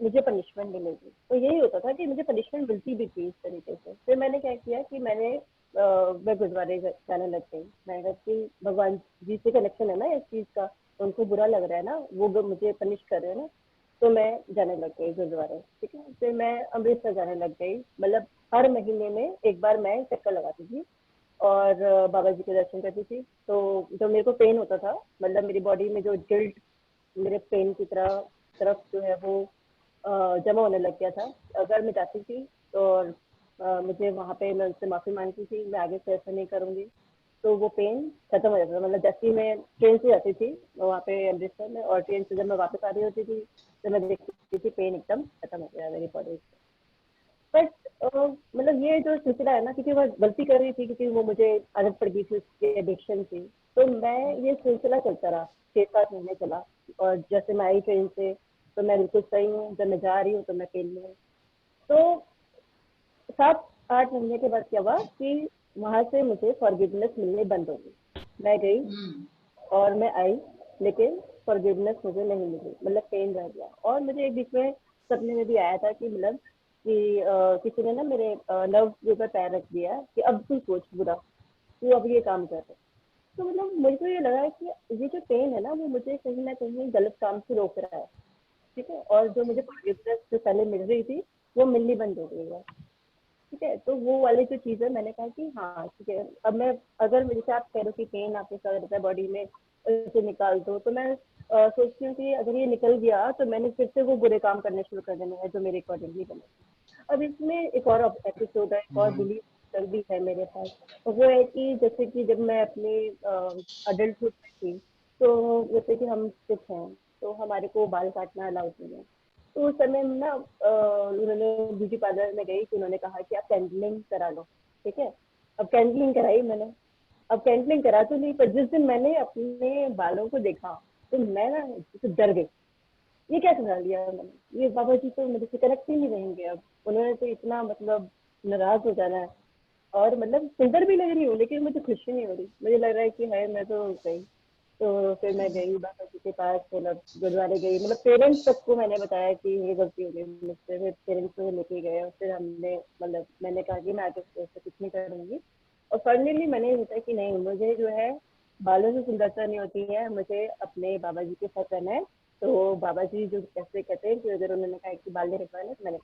मुझे पनिशमेंट मिलेगी. तो यही होता था कि मुझे पनिशमेंट मिलती भी थी इस तरीके से. फिर मैंने क्या किया कि मैं गुरुद्वारे जाने लग गई. मैंने कहा कि भगवान जी से कनेक्शन है ना इस चीज़ का, उनको बुरा लग रहा है ना, वो मुझे पनिश कर रहे हैं ना, तो मैं जाने लग गई गुरुद्वारे, ठीक है. फिर मैं अमृतसर जाने लग गई, मतलब हर महीने में एक बार मैं चक्कर लगाती थी और बाबा जी के दर्शन करती थी. तो जो मेरे को पेन होता था, मतलब मेरी बॉडी में जो गिल्ट मेरे पेन की तरफ जो है वो जमा होने लग गया था, अगर मैं जाती थी तो मुझे वहाँ पे मैं उससे माफ़ी मांगती थी, मैं आगे से ऐसा नहीं करूँगी, तो वो पेन खत्म हो जाता था. मतलब जैसे ही मैं ट्रेन से जाती थी वहाँ पे अमृतसर में, और ट्रेन से जब मैं वापस आ रही होती थी तो मैं देखती थी पेन एकदम खत्म हो गया मेरी बॉडी से. बट मतलब ये जो सिलसिला है ना, क्योंकि मैं गलती कर रही थी, क्योंकि वो मुझे आदत पड़ गई थी, उसकी एडिक्शन थी, तो मैं ये सिलसिला चलता रहा, 6-7 महीने चला. और जैसे मैं आई ट्रेन से तो मैं बिल्कुल सही हूँ, जब मैं जा रही हूँ तो मैं पेन में हूँ. तो 7 8 महीने के बाद क्या हुआ कि वहां से मुझे फॉरगिवनेस मिलने बंद हो गई। मैं गई और मैं आई, लेकिन फॉरगिवनेस मुझे नहीं मिली, मतलब पेन रह गया। और मुझे एक बीच में सपने में भी आया था कि मतलब कि किसी ने ना मेरे नर्व के ऊपर पैर रख दिया कि अब तू सोच बुरा, तू अब ये काम कर। तो मतलब मुझे को ये लगा कि ये जो पेन है ना वो मुझे कहीं ना कहीं गलत काम से रोक रहा है, ठीक है। और जो मुझे फॉरगिवनेस जो पहले मिल रही थी वो मिलनी बंद हो गई है, ठीक है। तो वो वाली जो चीज़ है, मैंने कहा कि हाँ ठीक है, अब मैं अगर जैसे आप कह रहे हो कि पेन आपके साथ रहता है बॉडी में, उसे निकाल दो, तो मैं सोचती हूँ कि अगर ये निकल गया तो मैंने फिर से वो बुरे काम करने शुरू कर देने हैं जो मेरे अकॉर्डिंगली बने। अब इसमें एक और एपिसोड है, एक और बिलीव भी है मेरे पास। और वो है कि जैसे कि जब मैं अपने अडल्टहुड में थी, तो जैसे कि हम सिख हैं तो हमारे को बाल काटना अलाउड नहीं है। तो उस समय ना उन्होंने ब्यूटी पार्लर में गई, तो उन्होंने कहा कि आप कैंडलिंग करा लो, ठीक है। अब कैंडलिंग कराई मैंने। अब कैंडलिंग करा तो नहीं, पर जिस दिन मैंने अपने बालों को देखा तो मैं ना जैसे डर गई। ये क्या करा लिया मैंने, ये बाबा जी तो मेरे से कनेक्ट ही नहीं रहेंगे अब, उन्होंने तो इतना मतलब नाराज हो जाना है। और मतलब सुंदर भी लग रही हूँ लेकिन मुझे खुशी नहीं हो रही, मुझे लग रहा है कि हाय मैं तो गई। तो फिर मैं गई बाबा जी के पास, मतलब गुरुद्वारे गई, मतलब पेरेंट्स तक को मैंने बताया कि ये गलती हो गई मुझसे। फिर पेरेंट्स को लेके गए और फिर हमने मतलब मैंने कहा कि मैं आगे से ऐसे कुछ नहीं करूँगी। और फाइनली मैंने सोचा कि नहीं, मुझे जो है बालों से सुंदरता नहीं होती है, मुझे अपने बाबा जी के साथ रहना है। तो बाबा जी जो कैसे कहते हैं कि अगर उन्होंने कहा कि बाल नहीं रखवाना तो मैंने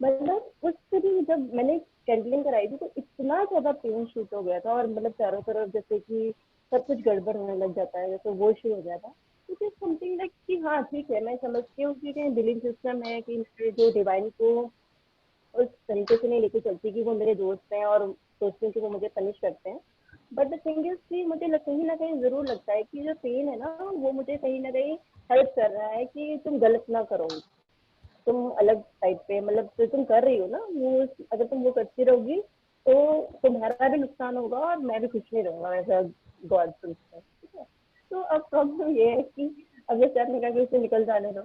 मतलब उस दिन जब मैंने कैंडलिंग कराई थी तो इतना ज्यादा पेन शूट हो गया था, और मतलब चारों तरफ जैसे कि सब कुछ गड़बड़ होने लग जाता है, जैसे वो शुरू हो गया था। तो समथिंग लाइक कि हाँ ठीक है, मैं समझती हूँ कि कहीं बिलीफ सिस्टम है कि मेरे जो डिवाइन को उस तरीके से नहीं लेके चलती कि वो मेरे दोस्त हैं और सोचती हूँ कि वो मुझे पनिश करते हैं। बट द थिंग इज कि मुझे कहीं ना कहीं जरूर लगता है कि जो पेन है ना वो मुझे कहीं ना कहीं हेल्प कर रहा है कि तुम गलत ना करो, तुम अलग साइड पे मतलब जो तुम कर रही हो ना वो, अगर तुम वो करती रहोगी तो तुम्हारा भी नुकसान होगा और मैं भी खुश नहीं रहूंगा, ऐसा गॉड सोचता है, ठीक है। तो अब प्रॉब्लम ये है कि अब जैसे आपने कहा कि उसे निकल जाने दो,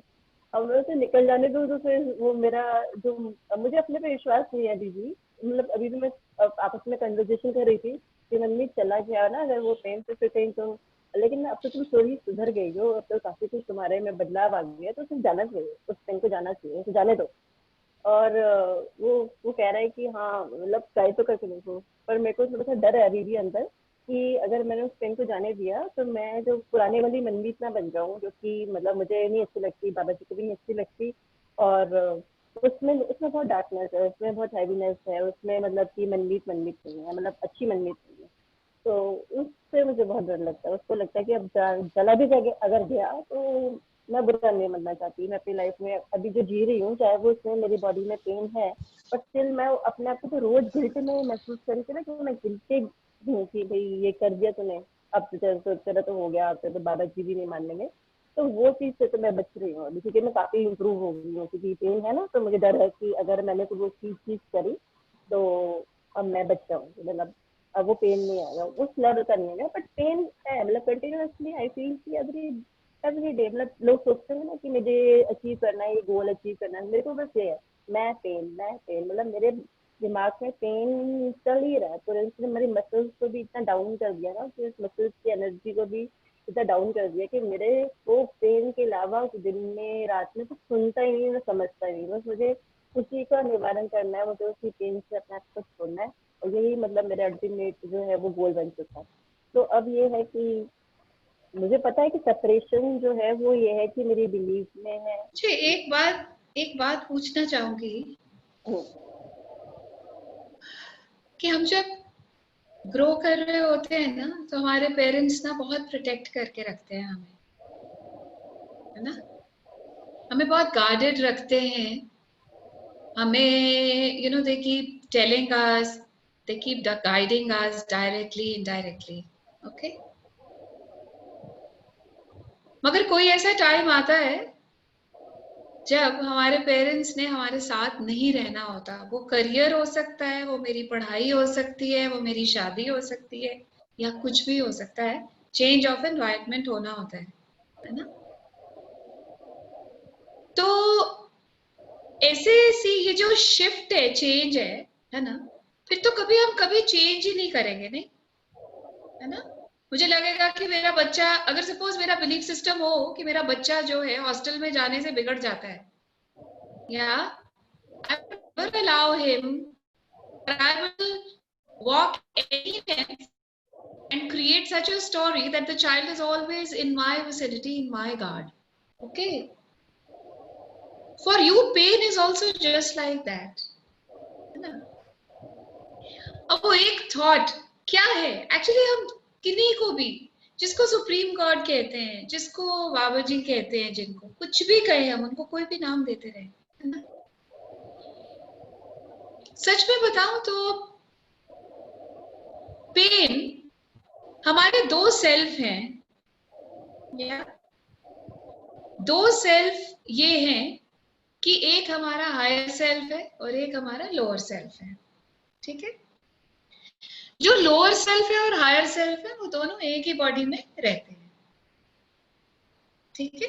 अब मैं उसे निकल जाने दूँ तो फिर वो मेरा जो मुझे अपने पे विश्वास नहीं है दीदी। मतलब अभी भी मैं आपस में कन्वर्जेशन कर रही थी कि मम्मी चला गया ना अगर वो पेन से फिर कहीं तो, लेकिन अब तो तुम थोड़ी सुधर गई हो, अब तो काफी कुछ तुम्हारे में बदलाव आ गया, तो तुम जाना चाहिए, उस पेन को जाना चाहिए, तो जाने दो। और वो कह रहा है कि हाँ मतलब ट्राई तो करके देखो, पर मेरे को थोड़ा सा डर है अभी भी अंदर कि अगर मैंने उस पेन को जाने दिया तो मैं जो पुराने वाली मनमीत ना बन जाऊँ, जो कि मतलब मुझे नहीं अच्छी लगती, बाबा जी को भी नहीं अच्छी लगती। और उसमें उसमें बहुत डार्कनेस है, उसमें बहुत हैवीनेस है, उसमें मतलब कि मनमीत मनमीत नहीं है, मतलब अच्छी मनमीत नहीं है। तो उससे मुझे बहुत डर लगता है, उसको लगता है कि अब जला भी अगर गया तो मैं बुरा नहीं मनना चाहती। मैं अपनी लाइफ में अभी जो जी रही हूँ, चाहे वो उसमें मेरी बॉडी में पेन है, बट स्टिल मैं अपने आप को तो रोज गिल्ट में महसूस करी थी ना कि मैं गिल्टी हूँ कि भाई ये कर दिया तूने, अब तो तेरा तो हो गया, अब तो बाबा जी भी नहीं मानेंगे। तो वो चीज से तो मैं बच रही हूँ अभी, क्योंकि मैं काफी इम्प्रूव हो गई हूँ, क्योंकि पेन है ना, तो मुझे डर है कि अगर मैंने कोई वो चीज करी तो अब मैं बच जाऊंगी, मतलब अब वो पेन नहीं आएगा, उस लेवल का नहीं आएगा, बट पेन है मतलब कंटिन्यूअसली आई फील कि एवरी एवरी डे। मतलब लोग सोचते हैं ना कि मुझे अचीव करना है, ये गोल अचीव करना है, मेरे को बस ये है मैं पेन मतलब मेरे दिमाग में पेन चल ही रहा है, तो इसने मेरी मसल्स को भी इतना डाउन कर दिया ना, कि उस मसल्स की एनर्जी को भी इतना डाउन कर दिया कि मेरे को पेन के अलावा दिन में रात में कुछ सुनता ही नहीं, मैं समझता ही नहीं, बस मुझे उसी का निवारण करना है, मुझे उसी पेन से अपने आप को छोड़ना है। और यही मतलब मेरा अल्टीमेट जो है वो गोल बन चुका है। तो अब ये है कि मुझे पता है कि सेपरेशन जो है वो ये है कि मेरी बिलीफ में है। अच्छा, एक बात पूछना चाहूंगी कि हम जब ग्रो कर रहे होते हैं ना तो हमारे पेरेंट्स ना बहुत प्रोटेक्ट करके रखते हैं हमें, है ना, हमें बहुत गार्डेड रखते हैं, हमें they keep telling us, they keep guiding us directly indirectly, okay। मगर कोई ऐसा टाइम आता है जब हमारे पेरेंट्स ने हमारे साथ नहीं रहना होता, वो करियर हो सकता है, वो मेरी पढ़ाई हो सकती है, वो मेरी शादी हो सकती है, या कुछ भी हो सकता है, चेंज ऑफ एनवायरनमेंट होना होता है ना। तो ऐसे ये जो शिफ्ट है, चेंज है, है ना, फिर तो कभी हम कभी चेंज ही नहीं करेंगे, नहीं है ना। मुझे लगेगा कि मेरा बच्चा, अगर सपोज मेरा बिलीफ सिस्टम हो कि मेरा बच्चा जो है हॉस्टल में जाने से बिगड़ जाता है, या I will never allow him, or I will walk any length and create such a story that the child is always in my vicinity, in my guard. Okay. For you, pain is also just like that. है ना? अब वो एक thought क्या है actually, हम किन्हीं को भी, जिसको सुप्रीम गॉड कहते हैं, जिसको बाबा जी कहते हैं, जिनको कुछ भी कहे हम, उनको कोई भी नाम देते रहे, है ना। सच में बताऊं तो पेन, हमारे दो सेल्फ हैं, या दो सेल्फ ये हैं कि एक हमारा हायर सेल्फ है और एक हमारा लोअर सेल्फ है, ठीक है। जो लोअर सेल्फ है और हायर सेल्फ है वो दोनों एक ही बॉडी में रहते हैं, ठीक है।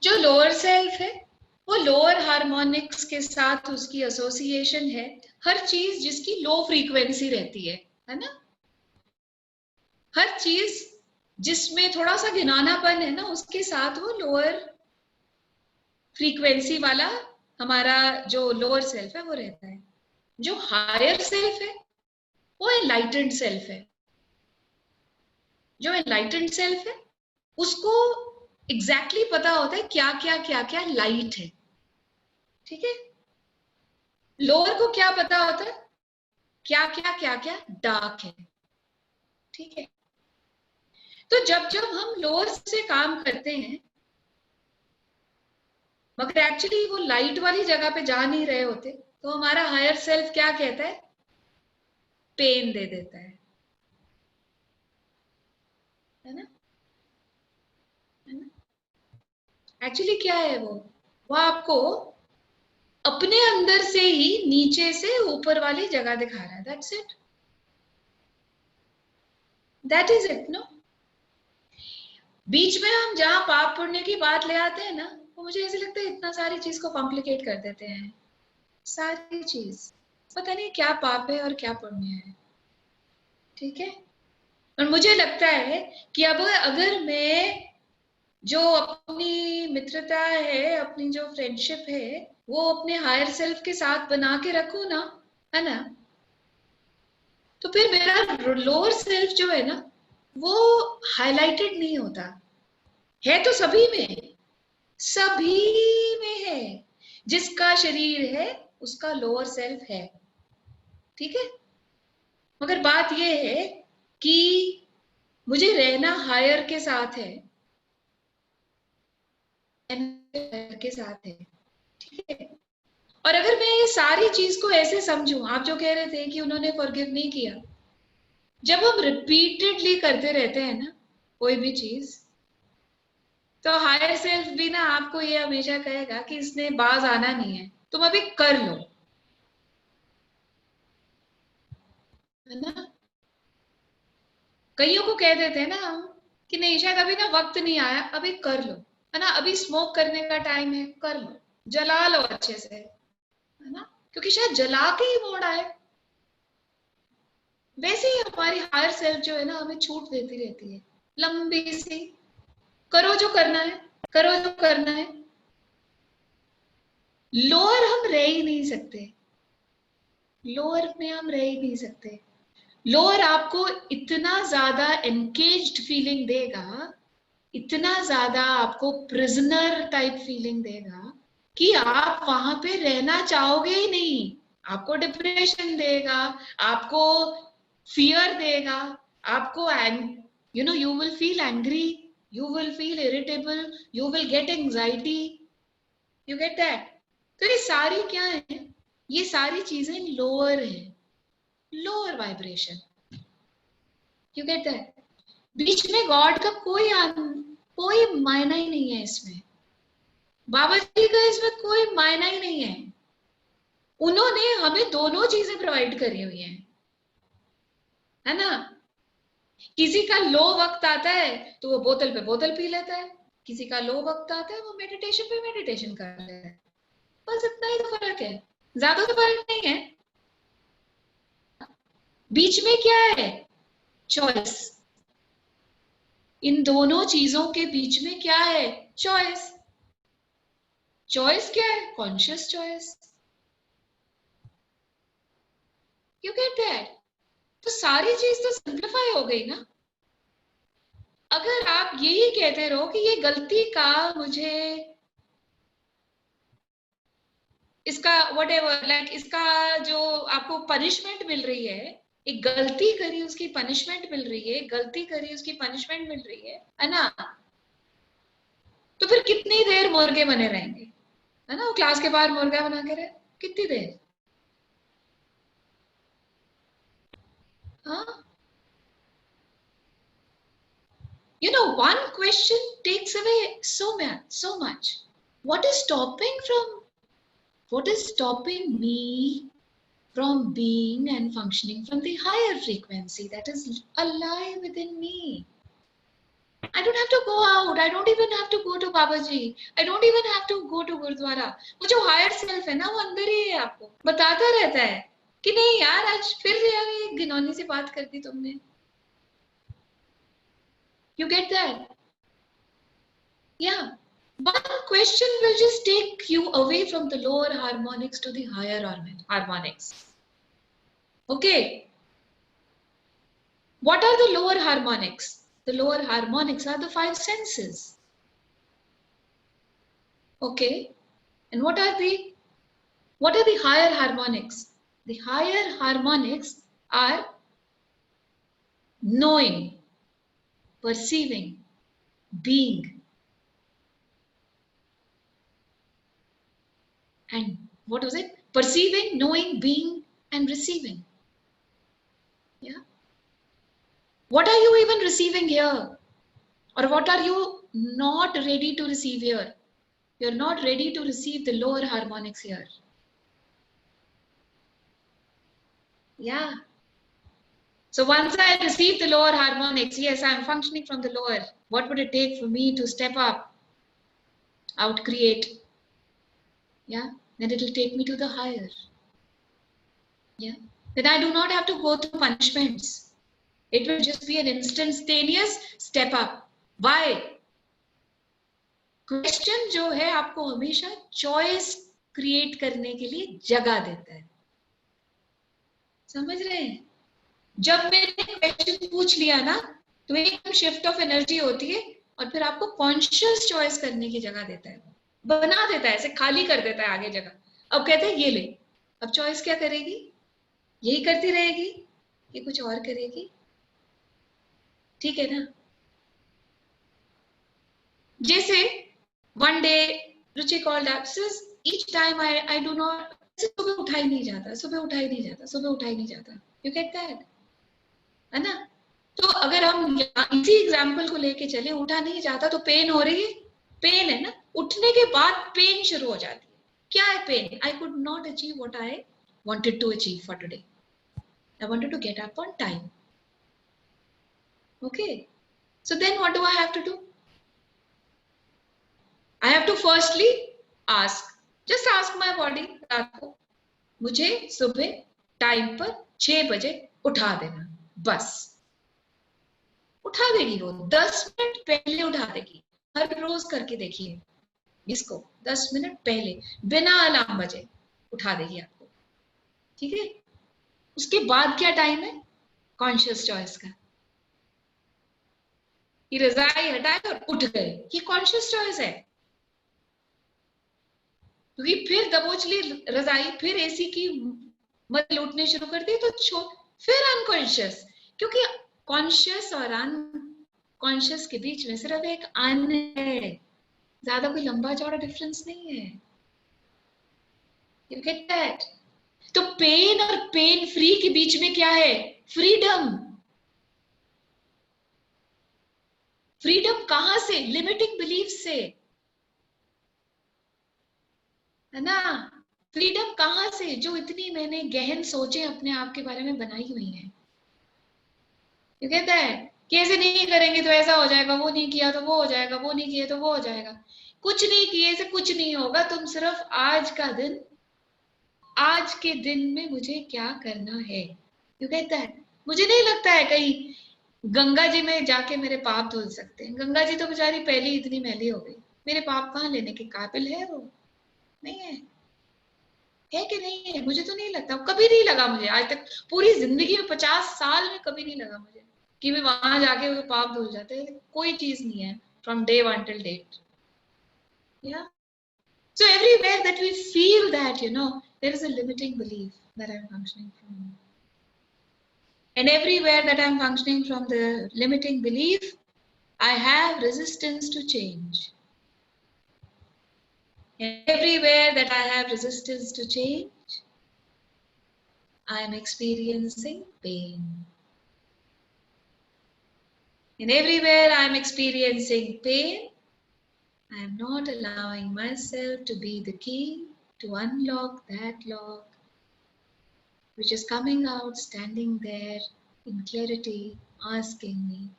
जो लोअर सेल्फ है वो लोअर हार्मोनिक्स के साथ उसकी एसोसिएशन है, हर चीज जिसकी लो फ्रीक्वेंसी रहती है ना, हर चीज जिसमें थोड़ा सा घिनौनापन है ना, उसके साथ वो लोअर फ्रीक्वेंसी वाला हमारा जो लोअर सेल्फ है वो रहता है। जो हायर सेल्फ है वो एनलाइटेंड सेल्फ है। जो एनलाइटेंड सेल्फ है उसको एग्जैक्टली पता होता है क्या क्या लाइट है, ठीक है। लोअर को क्या पता होता है क्या क्या डार्क है, ठीक है। तो जब जब हम लोअर से काम करते हैं मगर एक्चुअली वो लाइट वाली जगह पे जा नहीं रहे होते, तो हमारा हायर सेल्फ क्या कहता है, पेन दे देता है ना, एक्चुअली क्या है वो आपको अपने अंदर से ही नीचे से ऊपर वाली जगह दिखा रहा है, that's it, that is it no. बीच में हम जहां पाप पुण्य की बात ले आते हैं ना, वो मुझे ऐसे लगता है इतना सारी चीज को कॉम्प्लिकेट कर देते हैं, सारी चीज पता नहीं क्या पाप है और क्या पुण्य है, ठीक है। और मुझे लगता है कि अब अगर मैं जो अपनी मित्रता है, अपनी जो फ्रेंडशिप है, वो अपने हायर सेल्फ के साथ बना के रखूं ना, है ना, तो फिर मेरा लोअर सेल्फ जो है ना वो हाईलाइटेड नहीं होता है, तो सभी में है। जिसका शरीर है उसका लोअर सेल्फ है, ठीक है। मगर बात यह है कि मुझे रहना हायर के साथ है, के साथ है, ठीक है। और अगर मैं ये सारी चीज को ऐसे समझूं, आप जो कह रहे थे कि उन्होंने फॉरगिव नहीं किया, जब हम रिपीटेडली करते रहते हैं ना कोई भी चीज, तो हायर सेल्फ भी ना आपको ये हमेशा कहेगा कि इसने बाज आना नहीं है, तुम अभी कर लो, है ना। कईयों को कह देते हैं ना हम कि नहीं शायद अभी ना वक्त नहीं आया, अभी कर लो, है ना, अभी स्मोक करने का टाइम है, कर लो, जला लो अच्छे से, है ना, क्योंकि शायद जला के ही मोड़ आए। वैसे ही हमारी हायर सेल्फ जो है ना हमें छूट देती रहती है लंबी सी, करो जो करना है, करो जो करना है। लोअर हम रह ही नहीं सकते, लोअर में हम रह ही नहीं सकते। लोअर आपको इतना ज्यादा एनकेज्ड फीलिंग देगा, इतना ज्यादा आपको प्रिजनर टाइप फीलिंग देगा कि आप वहां पे रहना चाहोगे ही नहीं। आपको डिप्रेशन देगा, आपको फियर देगा, आपको you will feel angry, you will feel irritable, you will get anxiety, you get that। तो ये सारी क्या है, ये सारी चीजें लोअर है, lower vibration, you get that. बीच में गॉड का कोई मायना ही नहीं है इसमें, बाबा जी का इसमें कोई मायना ही नहीं है। उन्होंने हमें दोनों चीजें प्रोवाइड करी हुई हैं, है ना। किसी का लो वक्त आता है तो वो बोतल पे बोतल पी लेता है, किसी का लो वक्त आता है वो मेडिटेशन पे मेडिटेशन करता है, बस इतना ही तो फर्क है, ज्यादा तो फर्क नहीं है। बीच में क्या है? चॉइस। इन दोनों चीजों के बीच में क्या है? चॉइस। चॉइस क्या है? Conscious choice. You get that? तो सारी चीज तो सिंप्लीफाई हो गई ना। अगर आप यही कहते रहो कि ये गलती का मुझे इसका व्हाटएवर लाइक इसका जो आपको पनिशमेंट मिल रही है, एक गलती करी उसकी पनिशमेंट मिल रही है, गलती करी उसकी पनिशमेंट मिल रही है ना? तो फिर कितनी देर मुर्गे बने रहेंगे, है ना? वो क्लास के बाहर मुर्गा बना के रहे कितनी देर? हाँ, you know, one question takes away so much. What is stopping me from being and functioning from the higher frequency that is alive within me? I don't have to go out. I don't even have to go to Babaji. I don't even have to go to Gurdwara. वो जो higher self है ना, वो अंदर ही है, आपको बताता रहता है कि नहीं यार, आज फिर यार ये घिनौनी सी बात कर दी तुमने. You get that? Yeah. One question will just take you away from the lower harmonics to the higher harmonics. Okay. What are the lower harmonics? The lower harmonics are the five senses. Okay. And what are the higher harmonics? The higher harmonics are knowing, perceiving, being. And what was it? Perceiving, knowing, being, and receiving. Yeah. What are you even receiving here? Or what are you not ready to receive here? You're not ready to receive the lower harmonics here. Yeah. So once I receive the lower harmonics, yes, I'm functioning from the lower. What would it take for me to step up, out create? Yeah. Then it will take me to the higher. Yeah. Then I do not have to go through punishments. It will just be an instantaneous step up. Why? Question जो है आपको हमेशा choice create करने के लिए जगह देता है. समझ रहे हैं? जब मैंने क्वेश्चन पूछ लिया ना, तो एक शिफ्ट ऑफ एनर्जी होती है और फिर आपको कॉन्शियस चॉइस करने की जगह देता है, बना देता है, ऐसे खाली कर देता है आगे जगह. अब कहते हैं ये ले, अब चॉइस क्या करेगी? यही करती रहेगी कि कुछ और करेगी? ठीक है ना? जैसे one day Ruchi called up, says each time I do not, सुबह उठा ही नहीं जाता, सुबह उठा ही नहीं जाता, सुबह उठा ही नहीं जाता. You get that? है ना? तो अगर हम इसी एग्जाम्पल को लेके चले, उठा नहीं जाता तो पेन हो रही है, पेन है ना? उठने के बाद पेन शुरू हो जाती है. क्या है pen? I could not achieve what I wanted to achieve for today. I wanted to get up on time. Okay. So then what do I have to do? I have to firstly just ask my body, रात को मुझे सुबह time पर 6 बजे उठा देना. बस उठा देगी वो, 10 मिनट पहले उठा देगी. हर रोज करके देखिए इसको, 10 मिनट पहले बिना अलार्म बजे उठा देगी आपको. ठीक है? उसके बाद क्या टाइम है? कॉन्शियस चॉइस का. कि रजाई हटाए और उठ गए, ये कॉन्शियस चॉइस है. क्योंकि फिर दबोच ली रजाई, फिर एसी की मत लूटने शुरू कर दी, तो फिर अनकॉन्शियस. क्योंकि कॉन्शियस और अनकॉन्शियस के बीच में सिर्फ एक अन है, ज्यादा कोई लंबा चौड़ा डिफरेंस नहीं है. You get that? तो पेन और पेन फ्री के बीच में क्या है? फ्रीडम. फ्रीडम कहां से? लिमिटिंग बिलीफ से, है ना? फ्रीडम कहां से? जो इतनी मैंने गहन सोचे अपने आप के बारे में बनाई हुई है. You get that? कि ऐसे नहीं करेंगे तो ऐसा हो जाएगा, वो नहीं किया तो वो हो जाएगा, वो नहीं किया तो वो हो जाएगा. कुछ नहीं किए से कुछ नहीं होगा. तुम सिर्फ आज का दिन, आज के दिन में मुझे क्या करना है, You get that? मुझे नहीं लगता है कहीं गंगा जी में जाके मेरे पाप धुल सकते हैं। गंगा जी तो बेचारी पहले ही इतनी मैली हो गई, मेरे पाप कहाँ लेने के काबिल है वो? नहीं है। है कि नहीं है? मुझे तो नहीं लगता, कभी नहीं लगा मुझे आज तक, पूरी जिंदगी में 50 साल में कभी नहीं लगा मुझे कि मैं वहां जाके वो पाप धुल जाते हैं। कोई चीज नहीं है from day 1 till date. Yeah. So everywhere that we feel that, there is a limiting belief that I'm functioning from. And everywhere that I'm functioning from the limiting belief, I have resistance to change. And everywhere that I have resistance to change, I am experiencing pain. And everywhere I am experiencing pain, I am not allowing myself to be the key to unlock that lock, which is coming out, standing there in clarity, asking me,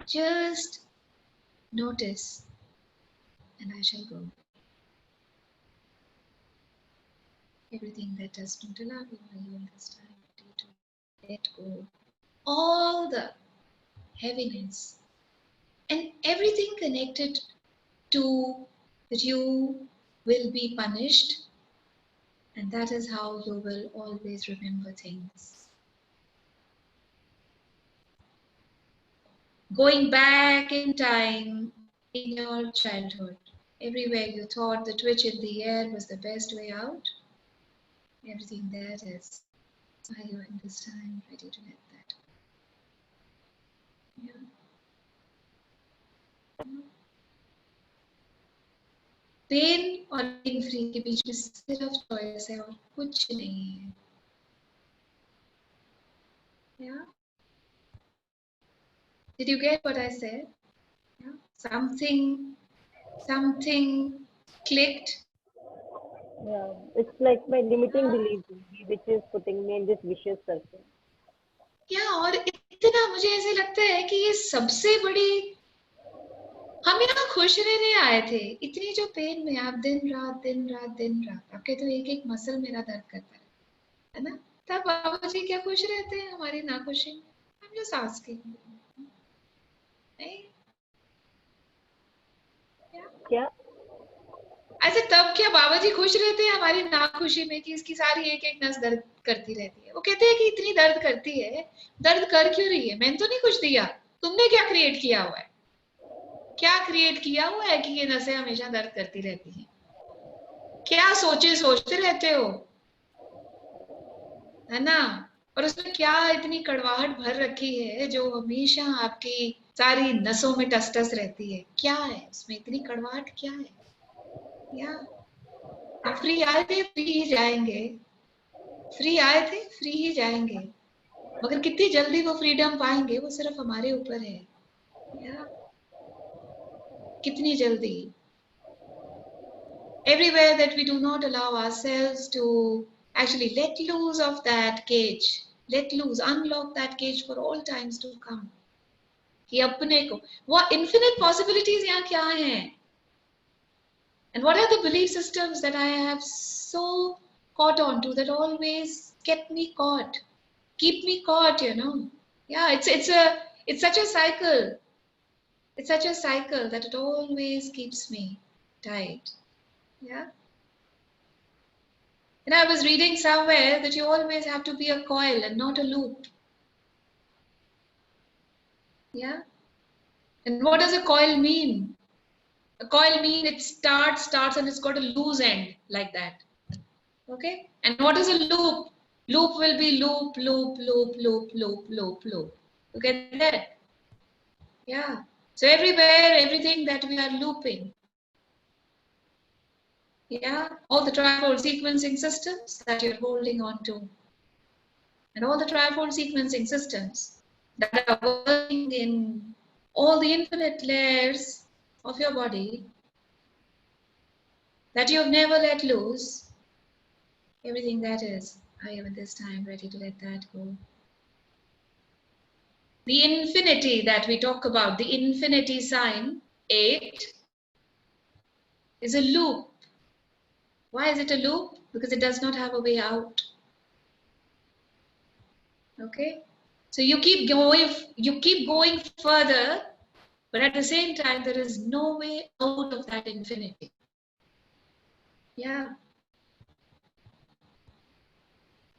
just notice, and I shall go. Everything that does not allow you, I use this time to let go. All the heaviness and everything connected to that you will be punished, and that is how you will always remember things. Going back in time in your childhood, everywhere you thought the twitch in the air was the best way out, everything that is, are you in this time ready to let that go? Yeah. Pain और pain free के बीच में सिर्फ choice है और कुछ नहीं है. Yeah. Did you get what I said? Yeah. Something clicked. Yeah, it's like my limiting belief which is putting me in this vicious circle. Yeah, और इतना मुझे ऐसे लगता है कि ये सबसे बड़ी, हम यहाँ खुश रहने आए थे, इतनी जो पेन में आप दिन रात आपके तो एक एक मसल मेरा दर्द करता है ना, तब बाबा जी क्या खुश रहते हैं हमारी नाखुशी में? हम जो सांस की नहीं क्या ऐसे, तब क्या बाबा जी खुश रहते हैं हमारी नाखुशी में कि इसकी सारी एक एक नस दर्द करती रहती है? वो कहते हैं कि इतनी दर्द करती है, दर्द कर क्यों रही है? मैंने तो नहीं कुछ दिया, तुमने क्या क्रिएट किया हुआ है? क्या क्रिएट किया हुआ है कि ये नसें हमेशा दर्द करती रहती हैं? क्या सोचते रहते हो, है ना? और उसमें क्या इतनी कड़वाहट भर रखी है जो हमेशा आपकी सारी नसों में टस टस रहती है? क्या है उसमें इतनी कड़वाहट, क्या है? या हम फ्री आए थे, फ्री ही जाएंगे, फ्री आए थे, फ्री ही जाएंगे, मगर कितनी जल्दी वो फ्रीडम पाएंगे वो सिर्फ हमारे ऊपर है. या कितनी जल्दी. Everywhere that we do not allow ourselves to actually let loose of that cage, let loose, unlock that cage for all times to come, कि अपने को वो infinite possibilities यहाँ क्या हैं? And what are the belief systems that I have so caught on to, that always kept me caught, keep me caught, Yeah, it's such a cycle. It's such a cycle that it always keeps me tight. Yeah. And I was reading somewhere that you always have to be a coil and not a loop. Yeah. And what does a coil mean? A coil means it starts and it's got a loose end like that. Okay. And what is a loop? Loop will be loop. You get that? Yeah. So everywhere, everything that we are looping. Yeah. All the trifold sequencing systems that you're holding on to. And all the trifold sequencing systems that are working in all the infinite layers of your body that you have never let loose, everything that is, are you at this time ready to let that go? The infinity that we talk about, the infinity sign, 8, is a loop. Why is it a loop? Because it does not have a way out. Okay? So you keep going further, but at the same time, there is no way out of that infinity. Yeah.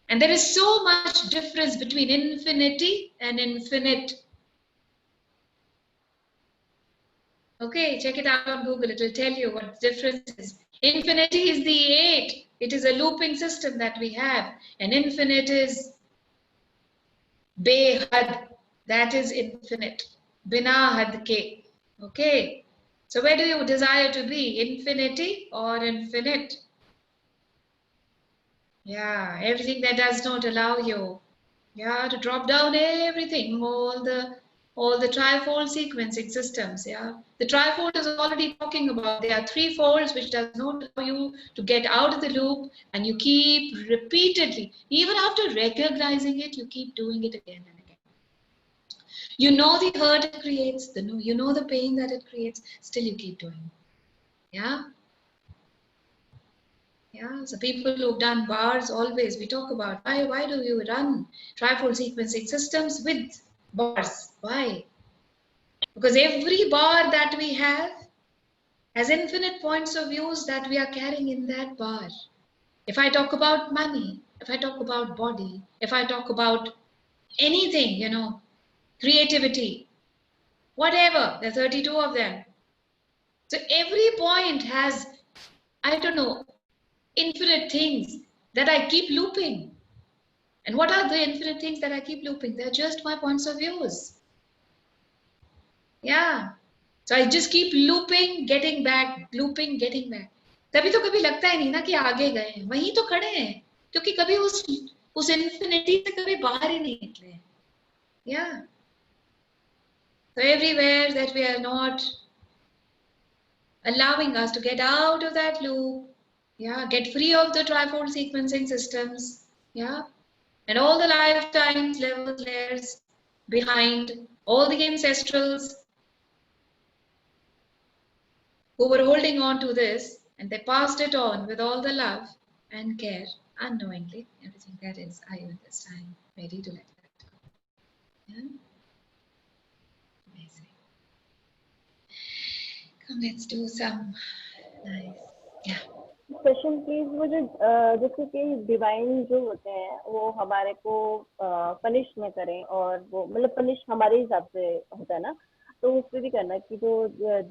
And there is so much difference between infinity and infinite. Okay, check it out on Google. It will tell you what the difference is. Infinity is the 8. It is a looping system that we have. And infinite is Behad. That is infinite. Bina had ke. Okay. So where do you desire to be? Infinity or infinite? Yeah, everything that does not allow you. Yeah, to drop down everything, all the trifold sequencing systems. Yeah, the trifold is already talking about. There are three folds which does not allow you to get out of the loop, and you keep repeatedly, even after recognizing it, you keep doing it again and again. You know the hurt it creates, you know the pain that it creates. Still, you keep doing. Yeah. Yeah, so people who've done bars always, we talk about why do you run trifold sequencing systems with bars? Why? Because every bar that we have has infinite points of views that we are carrying in that bar. If I talk about money, if I talk about body, if I talk about anything, creativity, whatever, there are 32 of them. So every point has, I don't know, infinite things that I keep looping. And what are the infinite things that I keep looping? They're just my points of views. Yeah. So I just keep looping, getting back, looping, getting back. तभी तो कभी लगता ही नहीं ना कि आगे गए हैं, वहीं तो खड़े हैं, क्योंकि कभी उस infinity से कभी बाहर ही नहीं निकले हैं. Yeah. So everywhere that we are not allowing us to get out of that loop, yeah, get free of the trifold sequencing systems, yeah, and all the lifetimes, levels, layers behind, all the ancestrals who were holding on to this, and they passed it on with all the love and care, unknowingly, everything that is, are you this time ready to let that go? Yeah? Amazing. Come, let's do some nice, yeah. Question please, वो जो जैसे कि divine जो होते हैं वो हमारे को पनिश में करें, और वो मतलब पनिश हमारे हिसाब से होता है ना, तो उस पर भी करना कि जो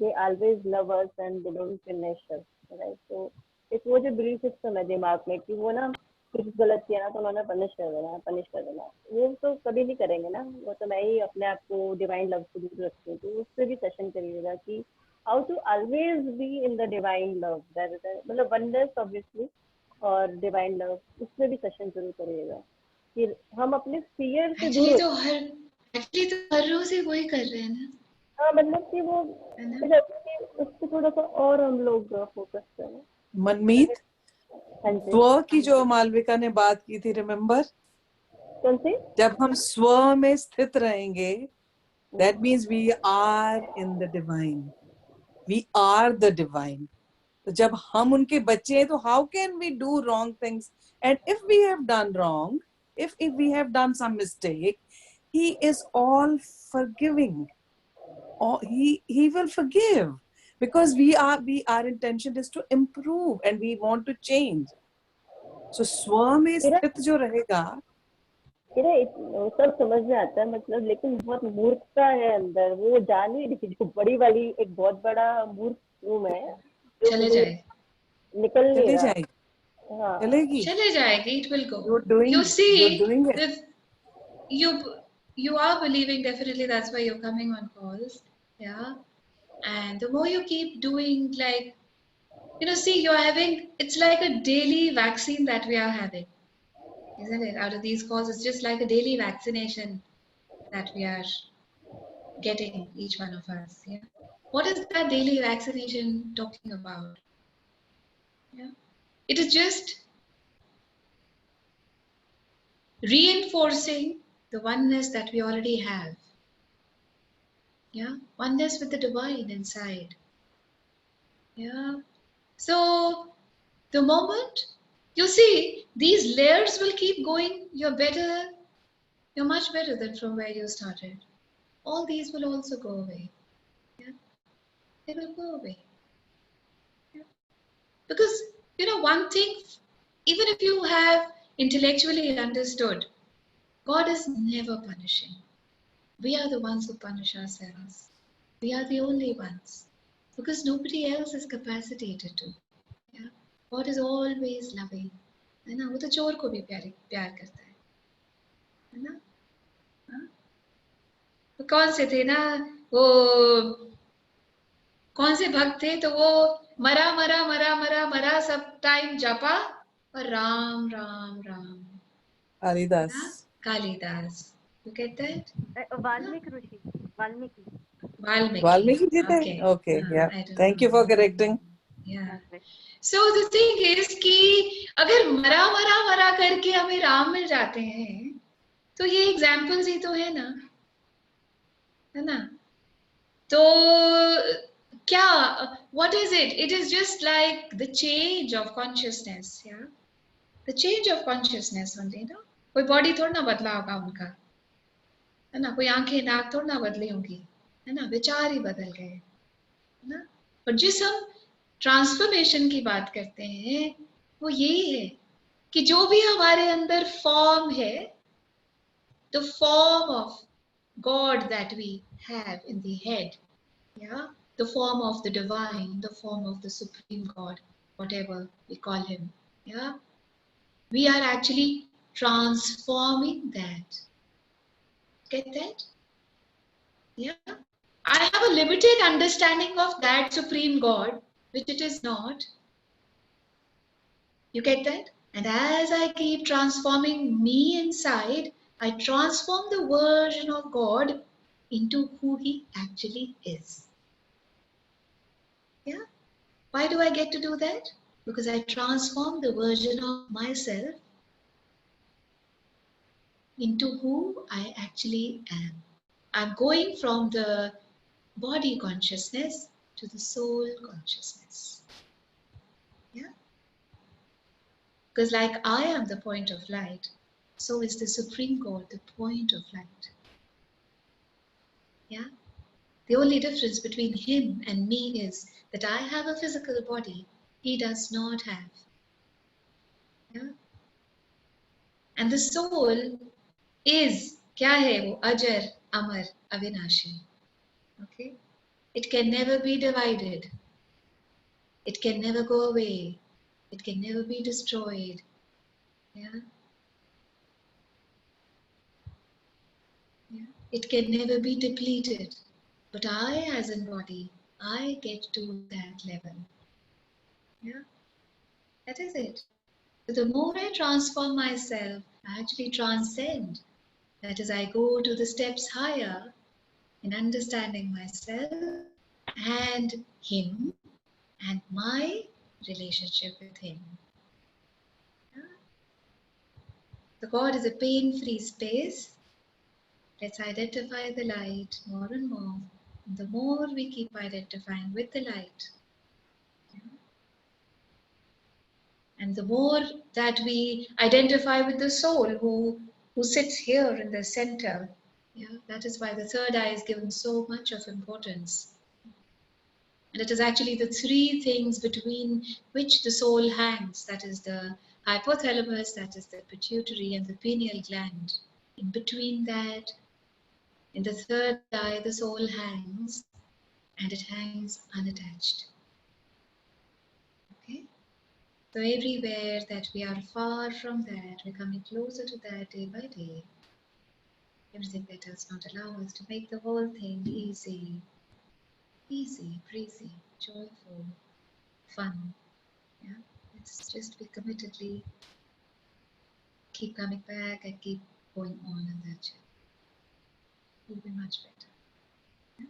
they always love us and they don't finish us, right? तो एक वो जो बिलीफ सिस्टम है दिमाग में कि वो ना कुछ गलत किया ना तो उन्होंने पनिश कर देना, वो तो कभी नहीं करेंगे ना. वो तो मैं ही अपने आप को डिवाइन लव से दूर रखती हूँ, तो उस पर भी सेशन करिएगा कि how to always be in the divine love, that is मतलब oneness obviously और divine love, उसमें भी सेशन जरूर करिएगा कि हम अपने फियर से दूर. तो हर रोज ही वही कर रहे हैं ना. हाँ, मतलब कि वो उस पर थोड़ा सा और हम लोग फोकस करें. मनमीत, स्व की जो मालविका ने बात की थी, रिमेम्बर? कौन सी? जब हम स्व में स्थित रहेंगे, that means we are in the divine. We are the divine. तो जब हम उनके बच्चे हैं तो how can we do wrong things? And if we have done wrong, if we have done some mistake, he is all forgiving. Or he will forgive, because our intention is to improve and we want to change. So स्व में स्थित जो रहेगा, सब समझ में आता है मतलब, लेकिन बहुत मूर्खता है अंदर, वो जान ही नहीं, जो बड़ी वाली एक बहुत बड़ा मूर्ख रूम है, चले जाएगी, निकल नहीं रहा. जाएगी, हाँ, चले जाएगी, it will go. you're doing it. You are believing, definitely that's why you're coming on calls. Yeah. And the more you keep doing, like, see, you're having, it's like a daily vaccine that we are having, isn't it? Out of these calls, it's just like a daily vaccination that we are getting, each one of us. Yeah. What is that daily vaccination talking about? Yeah. It is just reinforcing the oneness that we already have. Yeah. Oneness with the divine inside. Yeah. So the moment you see these layers will keep going, you're better You're much better than from where you started. All these will also go away. Yeah? They will go away. Yeah? Because, one thing, even if you have intellectually understood, God is never punishing. We are the ones who punish ourselves. We are the only ones. Because nobody else is capacitated to. Yeah? God is always loving. है ना? वो तो चोर को भी प्यार करता है ना? हाँ? तो कौन से थे ना वो, कौन से भक्त थे तो वो मरा मरा मरा मरा मरा सब टाइम जपा और राम राम राम. Kalidas. ना? Kalidas. You get that? Valmiki Rishi, Valmiki. Valmiki ji the? Okay. Okay, yeah. I don't Thank know. you for correcting. Yeah. So the thing is कि अगर मरा मरा मरा करके हमें राम मिल जाते हैं तो ये एग्जाम्पल्स ही तो है ना? तो क्या, what is it? It is just like the change of consciousness, yeah? The change of consciousness only, no? कोई बॉडी थोड़ा ना बदला होगा उनका, है ना? कोई आंखें नाक थोड़ा ना बदली होंगी, है ना? विचार ही बदल गए, है ना? और जिस हम ट्रांसफॉर्मेशन की बात करते हैं वो यही है कि जो भी हमारे अंदर फॉर्म है, the form of God that we have in the head, yeah, the form of the divine, the form of the supreme God, whatever we call him, yeah, we are actually transforming that. Get that? Yeah. I have a limited understanding of that supreme God, which it is not. You get that? And as I keep transforming me inside, I transform the version of God into who he actually is. Yeah? Why do I get to do that? Because I transform the version of myself into who I actually am. I'm going from the body consciousness to the soul consciousness. Yeah? Because like I am the point of light, so is the Supreme God the point of light. Yeah? The only difference between him and me is that I have a physical body, he does not have. Yeah? And the soul is, क्या है वो? अजर, अमर, अविनाशी. Okay? It can never be divided. It can never go away. It can never be destroyed. Yeah? Yeah? It can never be depleted. But I, as a body, I get to that level. Yeah? That is it. So the more I transform myself, I actually transcend. That is, I go to the steps higher in understanding myself and him and my relationship with him. Yeah? So God is a pain-free space. Let's identify the light more and more. And the more we keep identifying with the light, and the more that we identify with the soul who sits here in the center, yeah, that is why the third eye is given so much of importance. And it is actually the three things between which the soul hangs. That is the hypothalamus, that is the pituitary, and the pineal gland. In between that, in the third eye, the soul hangs, and it hangs unattached. Okay? So everywhere that we are far from that, we're coming closer to that day by day. Everything that does not allow us to make the whole thing easy, breezy, joyful, fun. Yeah, let's just be committedly keep coming back and keep going on in that journey. It will be much better. Yeah?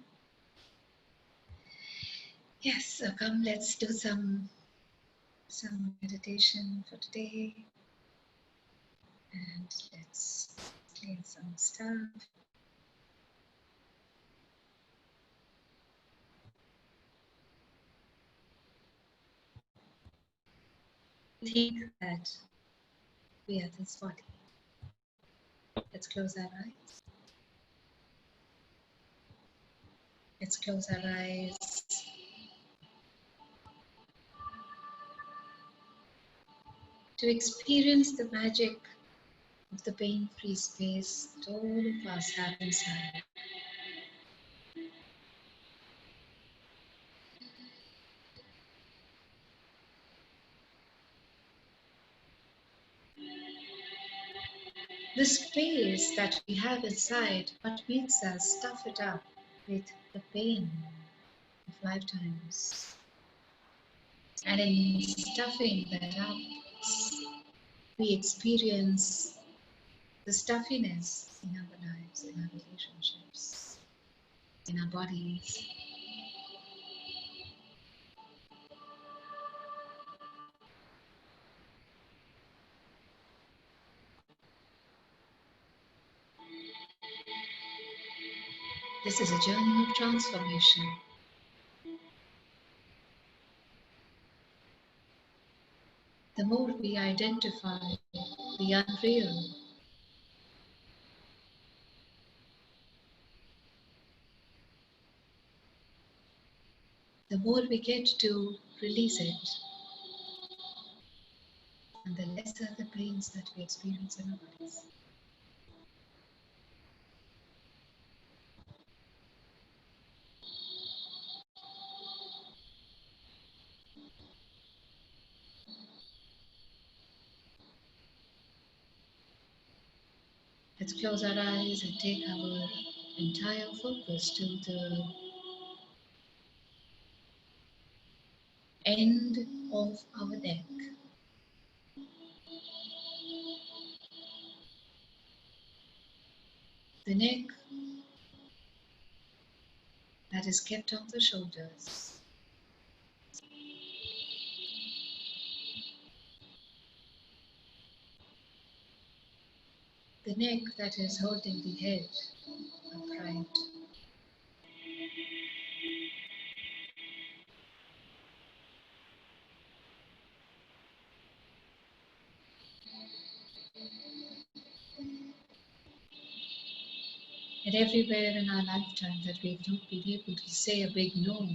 Yes, so come, let's do some meditation for today, and let's clear some stuff. Think that we are this body. Let's close our eyes. Let's close our eyes. To experience the magic of the pain-free space that all of us have inside. The space that we have inside, what makes us stuff it up with the pain of lifetimes. And in stuffing that up, we experience the stuffiness in our lives, in our relationships, in our bodies. This is a journey of transformation. The more we identify the unreal, the more we get to release it, and the lesser the pains that we experience in our bodies. Let's close our eyes and take our entire focus to the end of our neck. The neck that is kept on the shoulders. The neck that is holding the head upright. And everywhere in our lifetime that we've not been able to say a big no.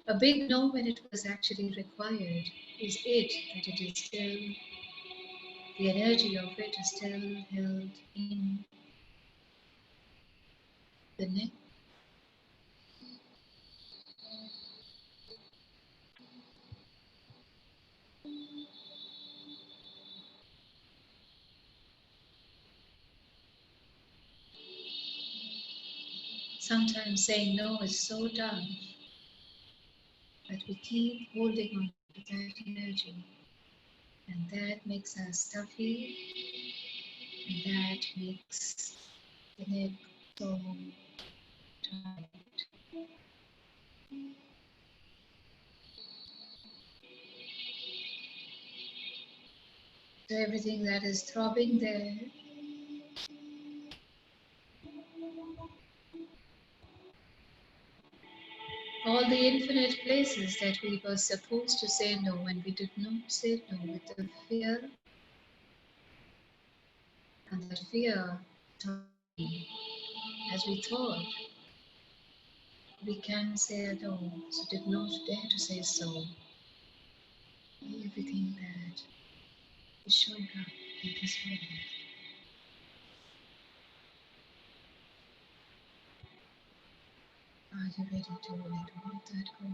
A big no when it was actually required is it that it is still, the energy of it is still held in the neck. Sometimes saying no is so tough that we keep holding on to that energy, and that makes us stuffy, and that makes the neck so tight. So everything that is throbbing there, all the infinite places that we were supposed to say no and we did not say no with the fear, and that fear, as we thought, we can say a no, so did not dare to say so. Everything that is showing up in this moment. Are you ready to let all of that go?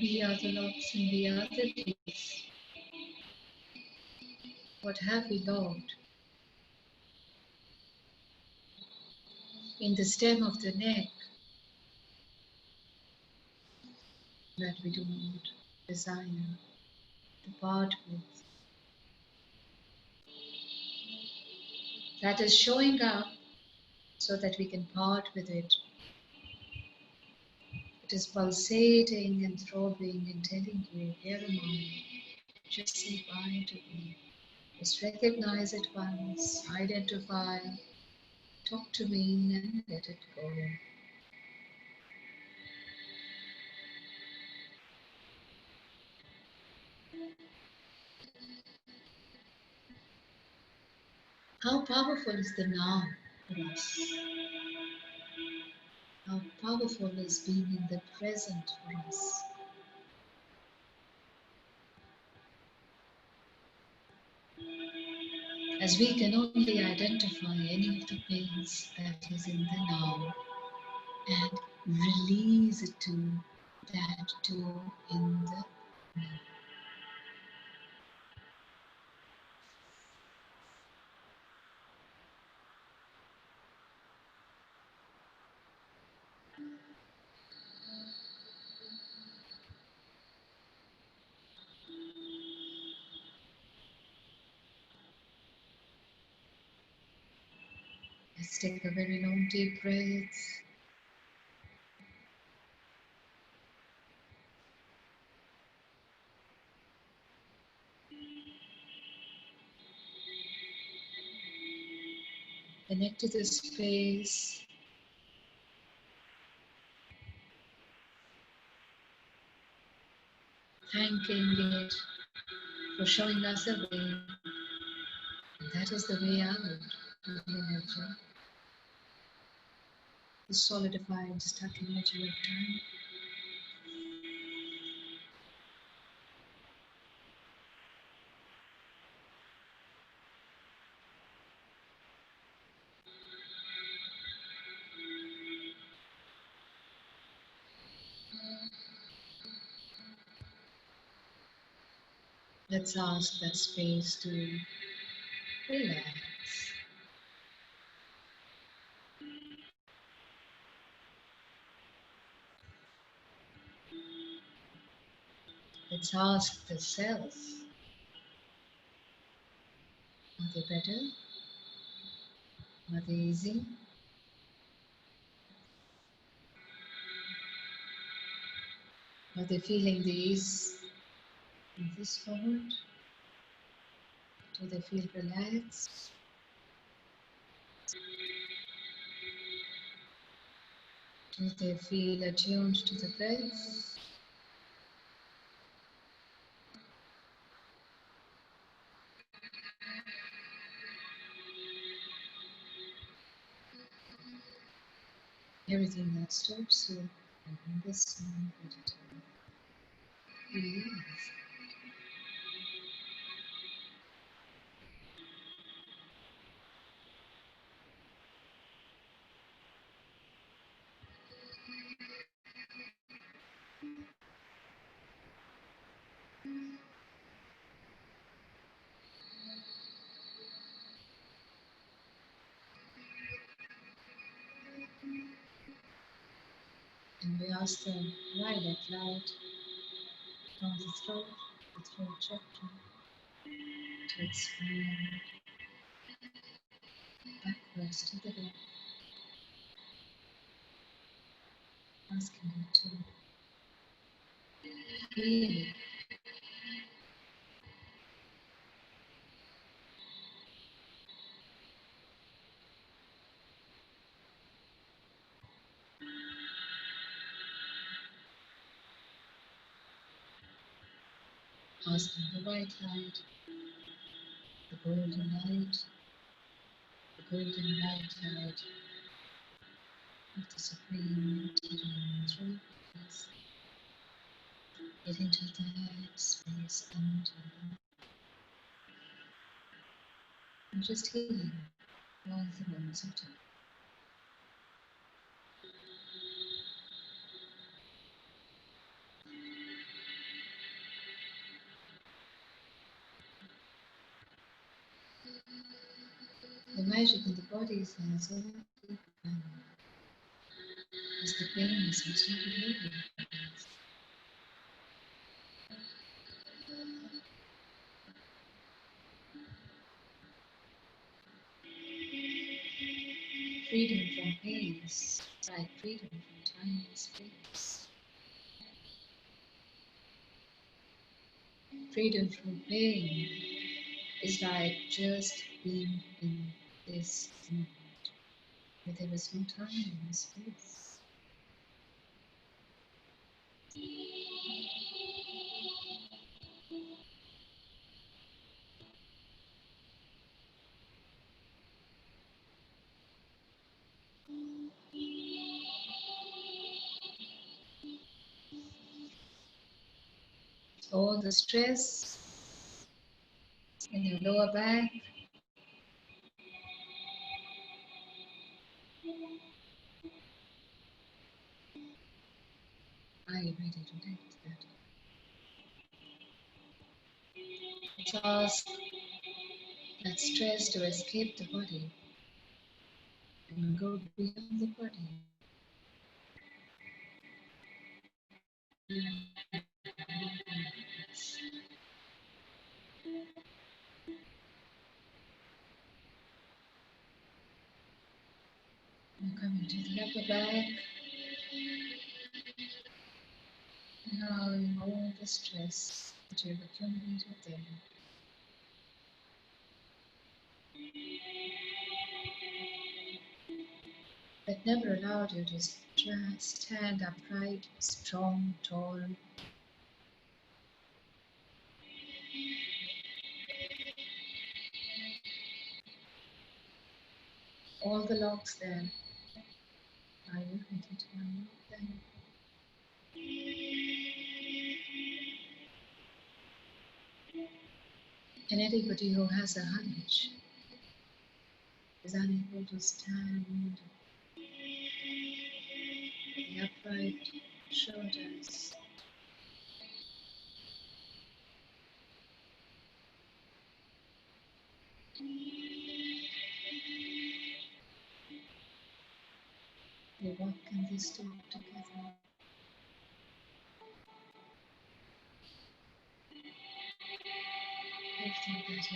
We are the locks and we are the keys. What have we locked? In the stem of the neck that we do not desire to part with. That is showing up so that we can part with it. It is pulsating and throbbing and telling you, here am I, just say bye to me. Just recognize it once, identify, talk to me and let it go. How powerful is the now for us? How powerful is being in the present for us? As we can only identify any of the pains that is in the now and release it to that too in the now. Let's take a very long deep breath. Connect to the space. Thanking it for showing us a way. And that is the way out of the energy. The solidified, stuck energy of time. Let's ask that space to relax. Let's ask the self, are they better? Are they easy? Are they feeling the ease in this moment? Do they feel relaxed? Do they feel attuned to the breath? Everything that stops you from this moment, release. And we ask the violet light from the throat chakra, to expand backwards to the left, asking it to heal. Asking the white light, the golden light, the golden white light of the Supreme Material Truth is get into that space and just healing all the moments of time. The magic in the body is already begun as the pain is started moving. Freedom peace, like freedom from time and space. Freedom from pain is like just being in this moment where there is no time and space. All the stress in your lower back, are you ready to let that? Just that stress to escape the body and go beyond the body. You're coming to the upper back, allowing all the stress that you've accumulated there. That never allowed you to stand upright, strong, tall. All the locks there. Are you ready to unlock them? And anybody who has a hunch is unable to stand the upright shoulders. We walk in this talk together. Everything that is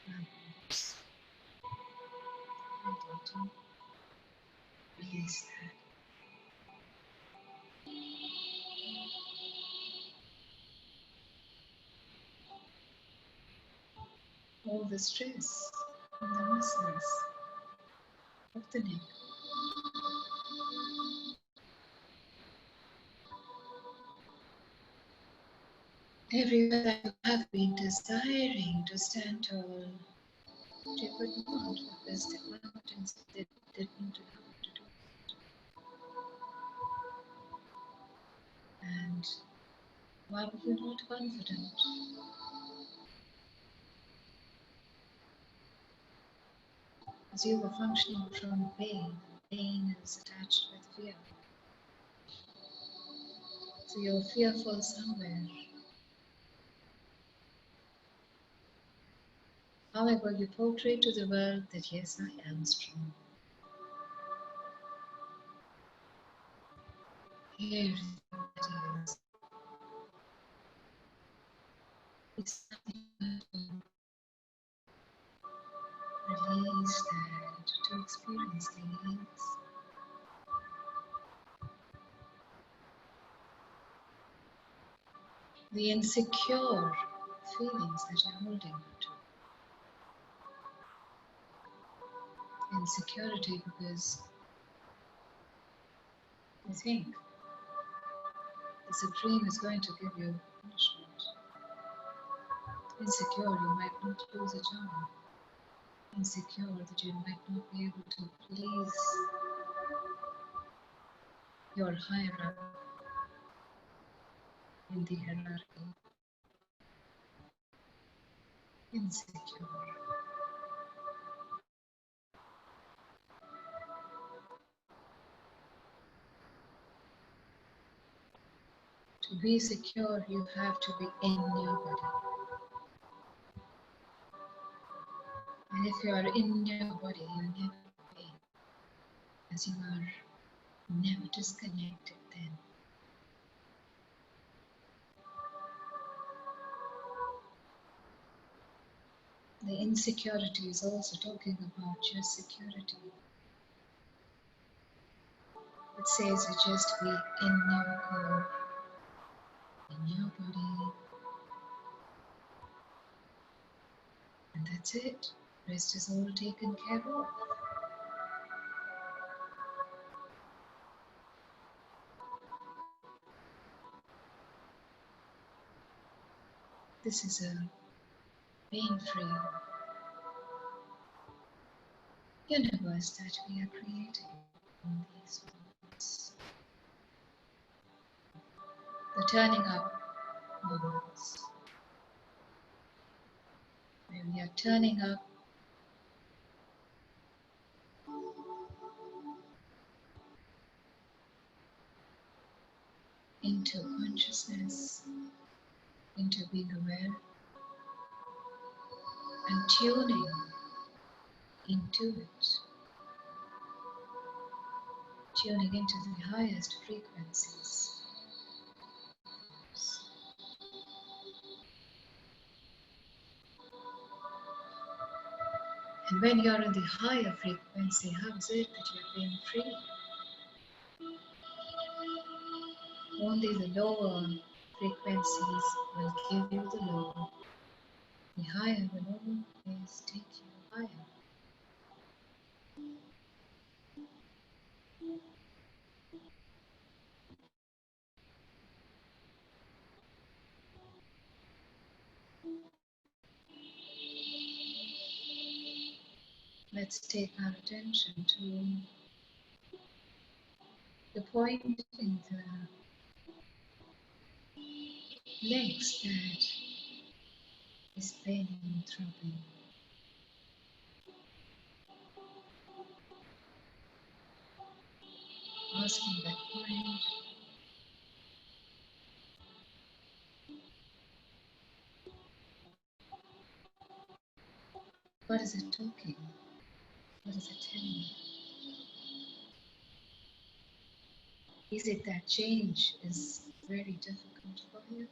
happens. Ready to release that. All the stress in the muscles of the neck. Everywhere that you have been desiring to stand tall, but you could not because the mountains did not allow you to do it. And why were you not confident? As you were functioning from pain. Pain is attached with fear. So you're fearful somewhere. However, you portray to the world that yes, I am strong. Here it is. It's nothing but to release that, to experience the ease. The insecure feelings that you're holding on to. Insecurity because you think the Supreme is going to give you punishment. Insecure, you might not lose a job. Insecure that you might not be able to please your higher up in the hierarchy. Insecure. To be secure, you have to be in your body. And if you are in your body, you never pain, as you are never disconnected then. The insecurity is also talking about your security. It says you just be in your core, in your body, and that's it. Rest is all taken care of. This is a pain-free universe that we are creating in these moments. The turning up moments, where we are turning up into consciousness, into being aware, and tuning into it, tuning into the highest frequencies. And when you're in the higher frequency, how is it that you're being free? Only the lower frequencies will give you the lower. The higher will always take you higher. Let's take our attention to the point in the legs that is paining and throbbing. Asking that point, what is it talking? What is it telling you? Is it that change is very difficult for you?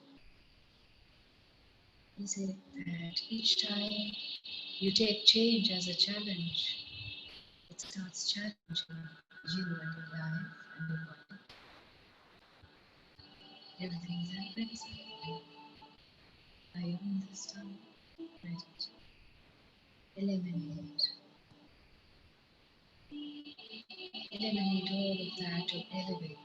Is it that each time you take change as a challenge, it starts challenging you and your life and your body? Everything's happening. Are you in this time? Let it eliminate. Eliminate all of that to elevate.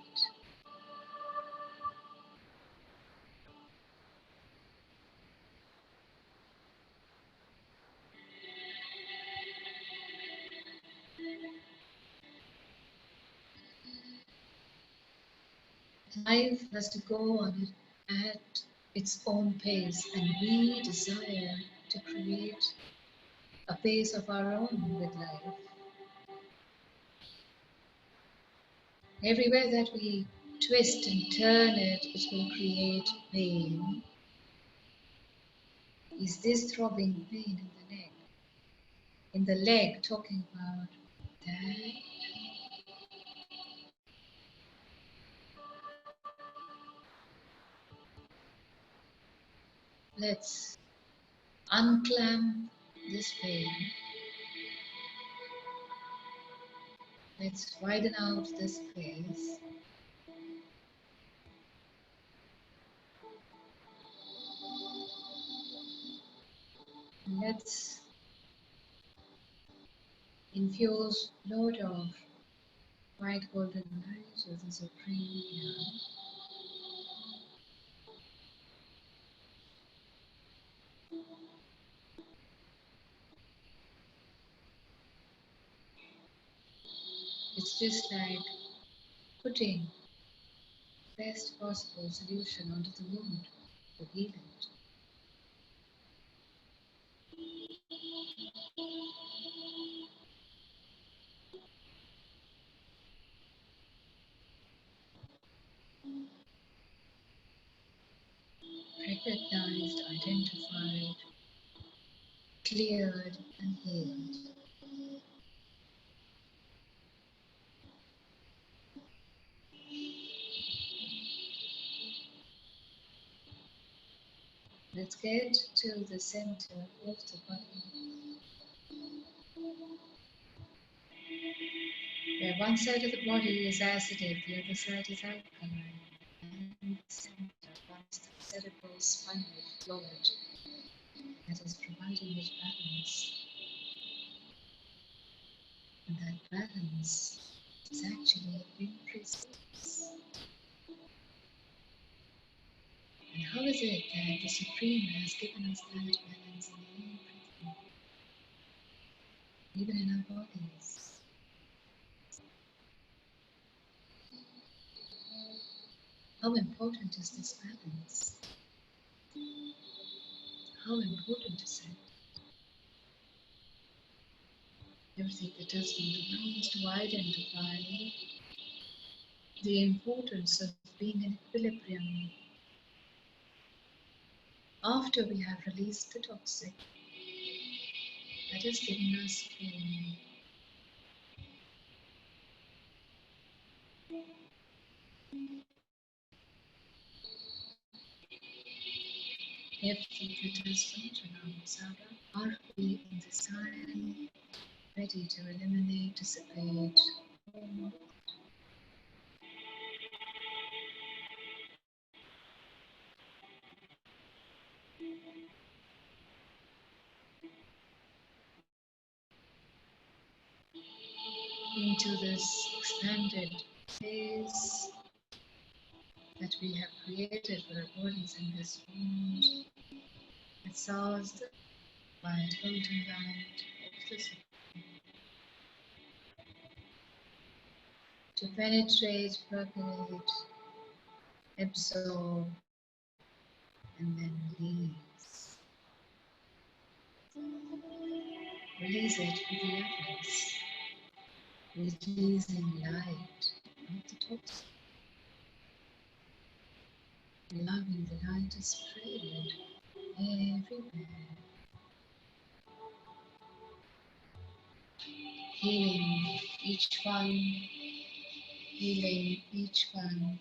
Life has to go on at its own pace, and we desire to create a pace of our own with life. Everywhere that we twist and turn it, it will create pain. Is this throbbing pain in the neck? In the leg, talking about that? Let's unclamp this pain. Let's widen out this space. Let's infuse load of white golden light with the supreme here. It's just like putting best possible solution onto the wound to heal it. Recognized, identified, cleared, and healed. Let's get to the center of the body. where one side of the body is acidic, the other side is alkaline, and in the center runs the cerebral spinal fluid that is providing it balance. And that balance is actually in free space. And how is it that the Supreme has given us that balance in everything, even in our bodies? How important is this balance? How important is it? Everything that does not allow us to identify the importance of being in equilibrium after we have released the toxic that is giving us pain. Everything that does not allow us out, are we in this time ready to eliminate, dissipate? Into this expanded space that we have created for our bodies in this world. It's caused by golden light of the sun to penetrate, percolate, absorb, and then release. Release it with the others. Releasing light, not the toxic. Allowing the light to spread everywhere. Healing each one, healing each one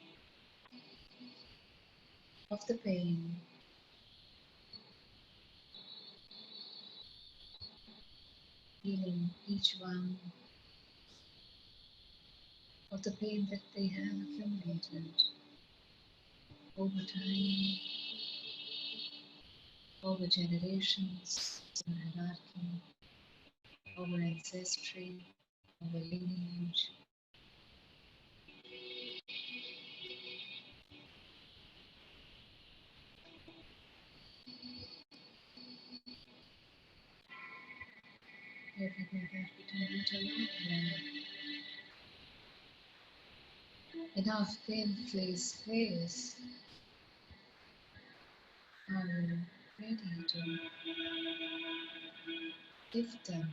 of the pain. Healing each one of the pain that they have accumulated over time, over generations, over hierarchy, over ancestry, over lineage. Everything that we do not allow enough pain-free space, are ready to give them.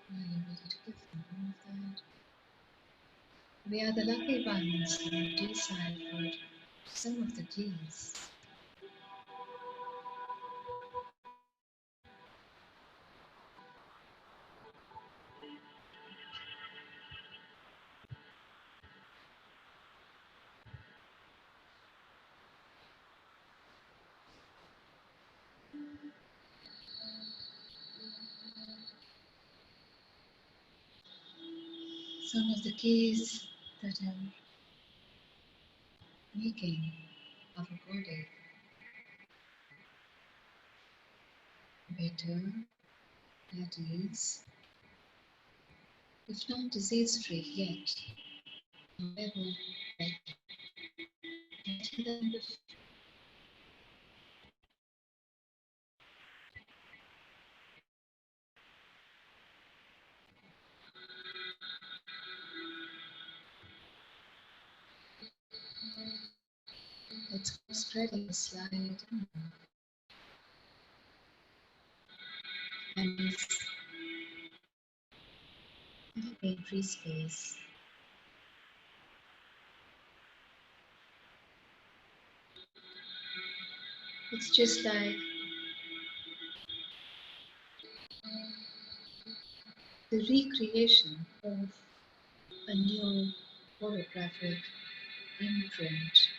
Are you ready to give them all of that? We are the lucky ones who have deciphered some of the keys. Some of the keys that are making our body better, at ease, if not disease-free yet, however, better than before. Let's go spreading the slide and this little pain-free space. It's just like the recreation of a new holographic imprint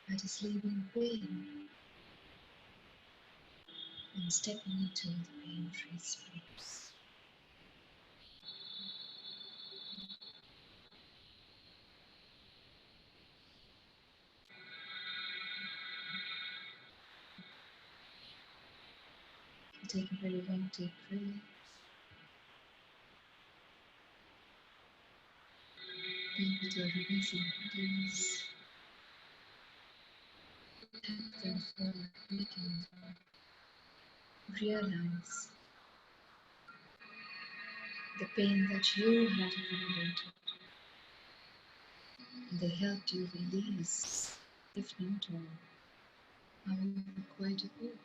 that is leaving pain and stepping into the pain-free space. Take a very long deep breath. Be with your releasing bodies. Thank them for making you realize the pain that you had accumulated. They helped you release, if not all, however, quite a bit.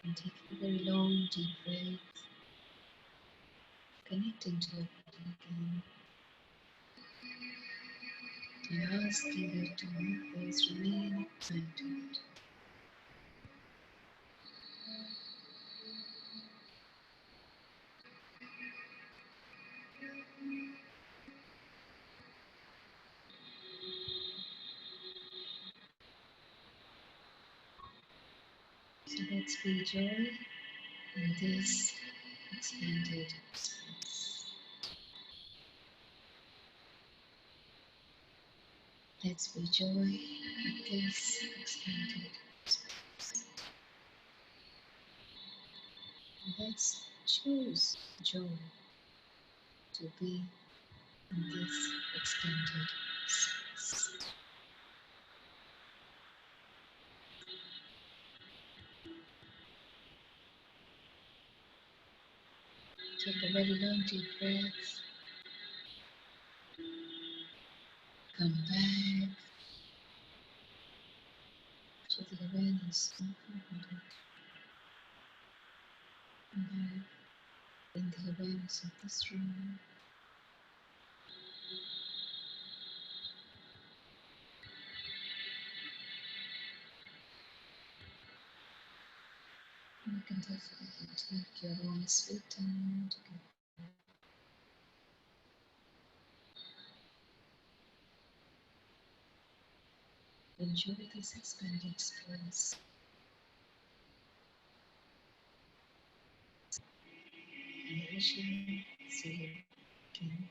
And take a very long deep breath, connecting to your body again. And asking you to always remain centered. So let's be joy in this expanded space. Let's be joy in this expanded space. Let's choose joy to be in this expanded space. Take a very long deep breath. Come back to the awareness of your body. Come back in the awareness of this room. You can definitely take your own sweet time to get enjoy this expanded space. And I shall see you again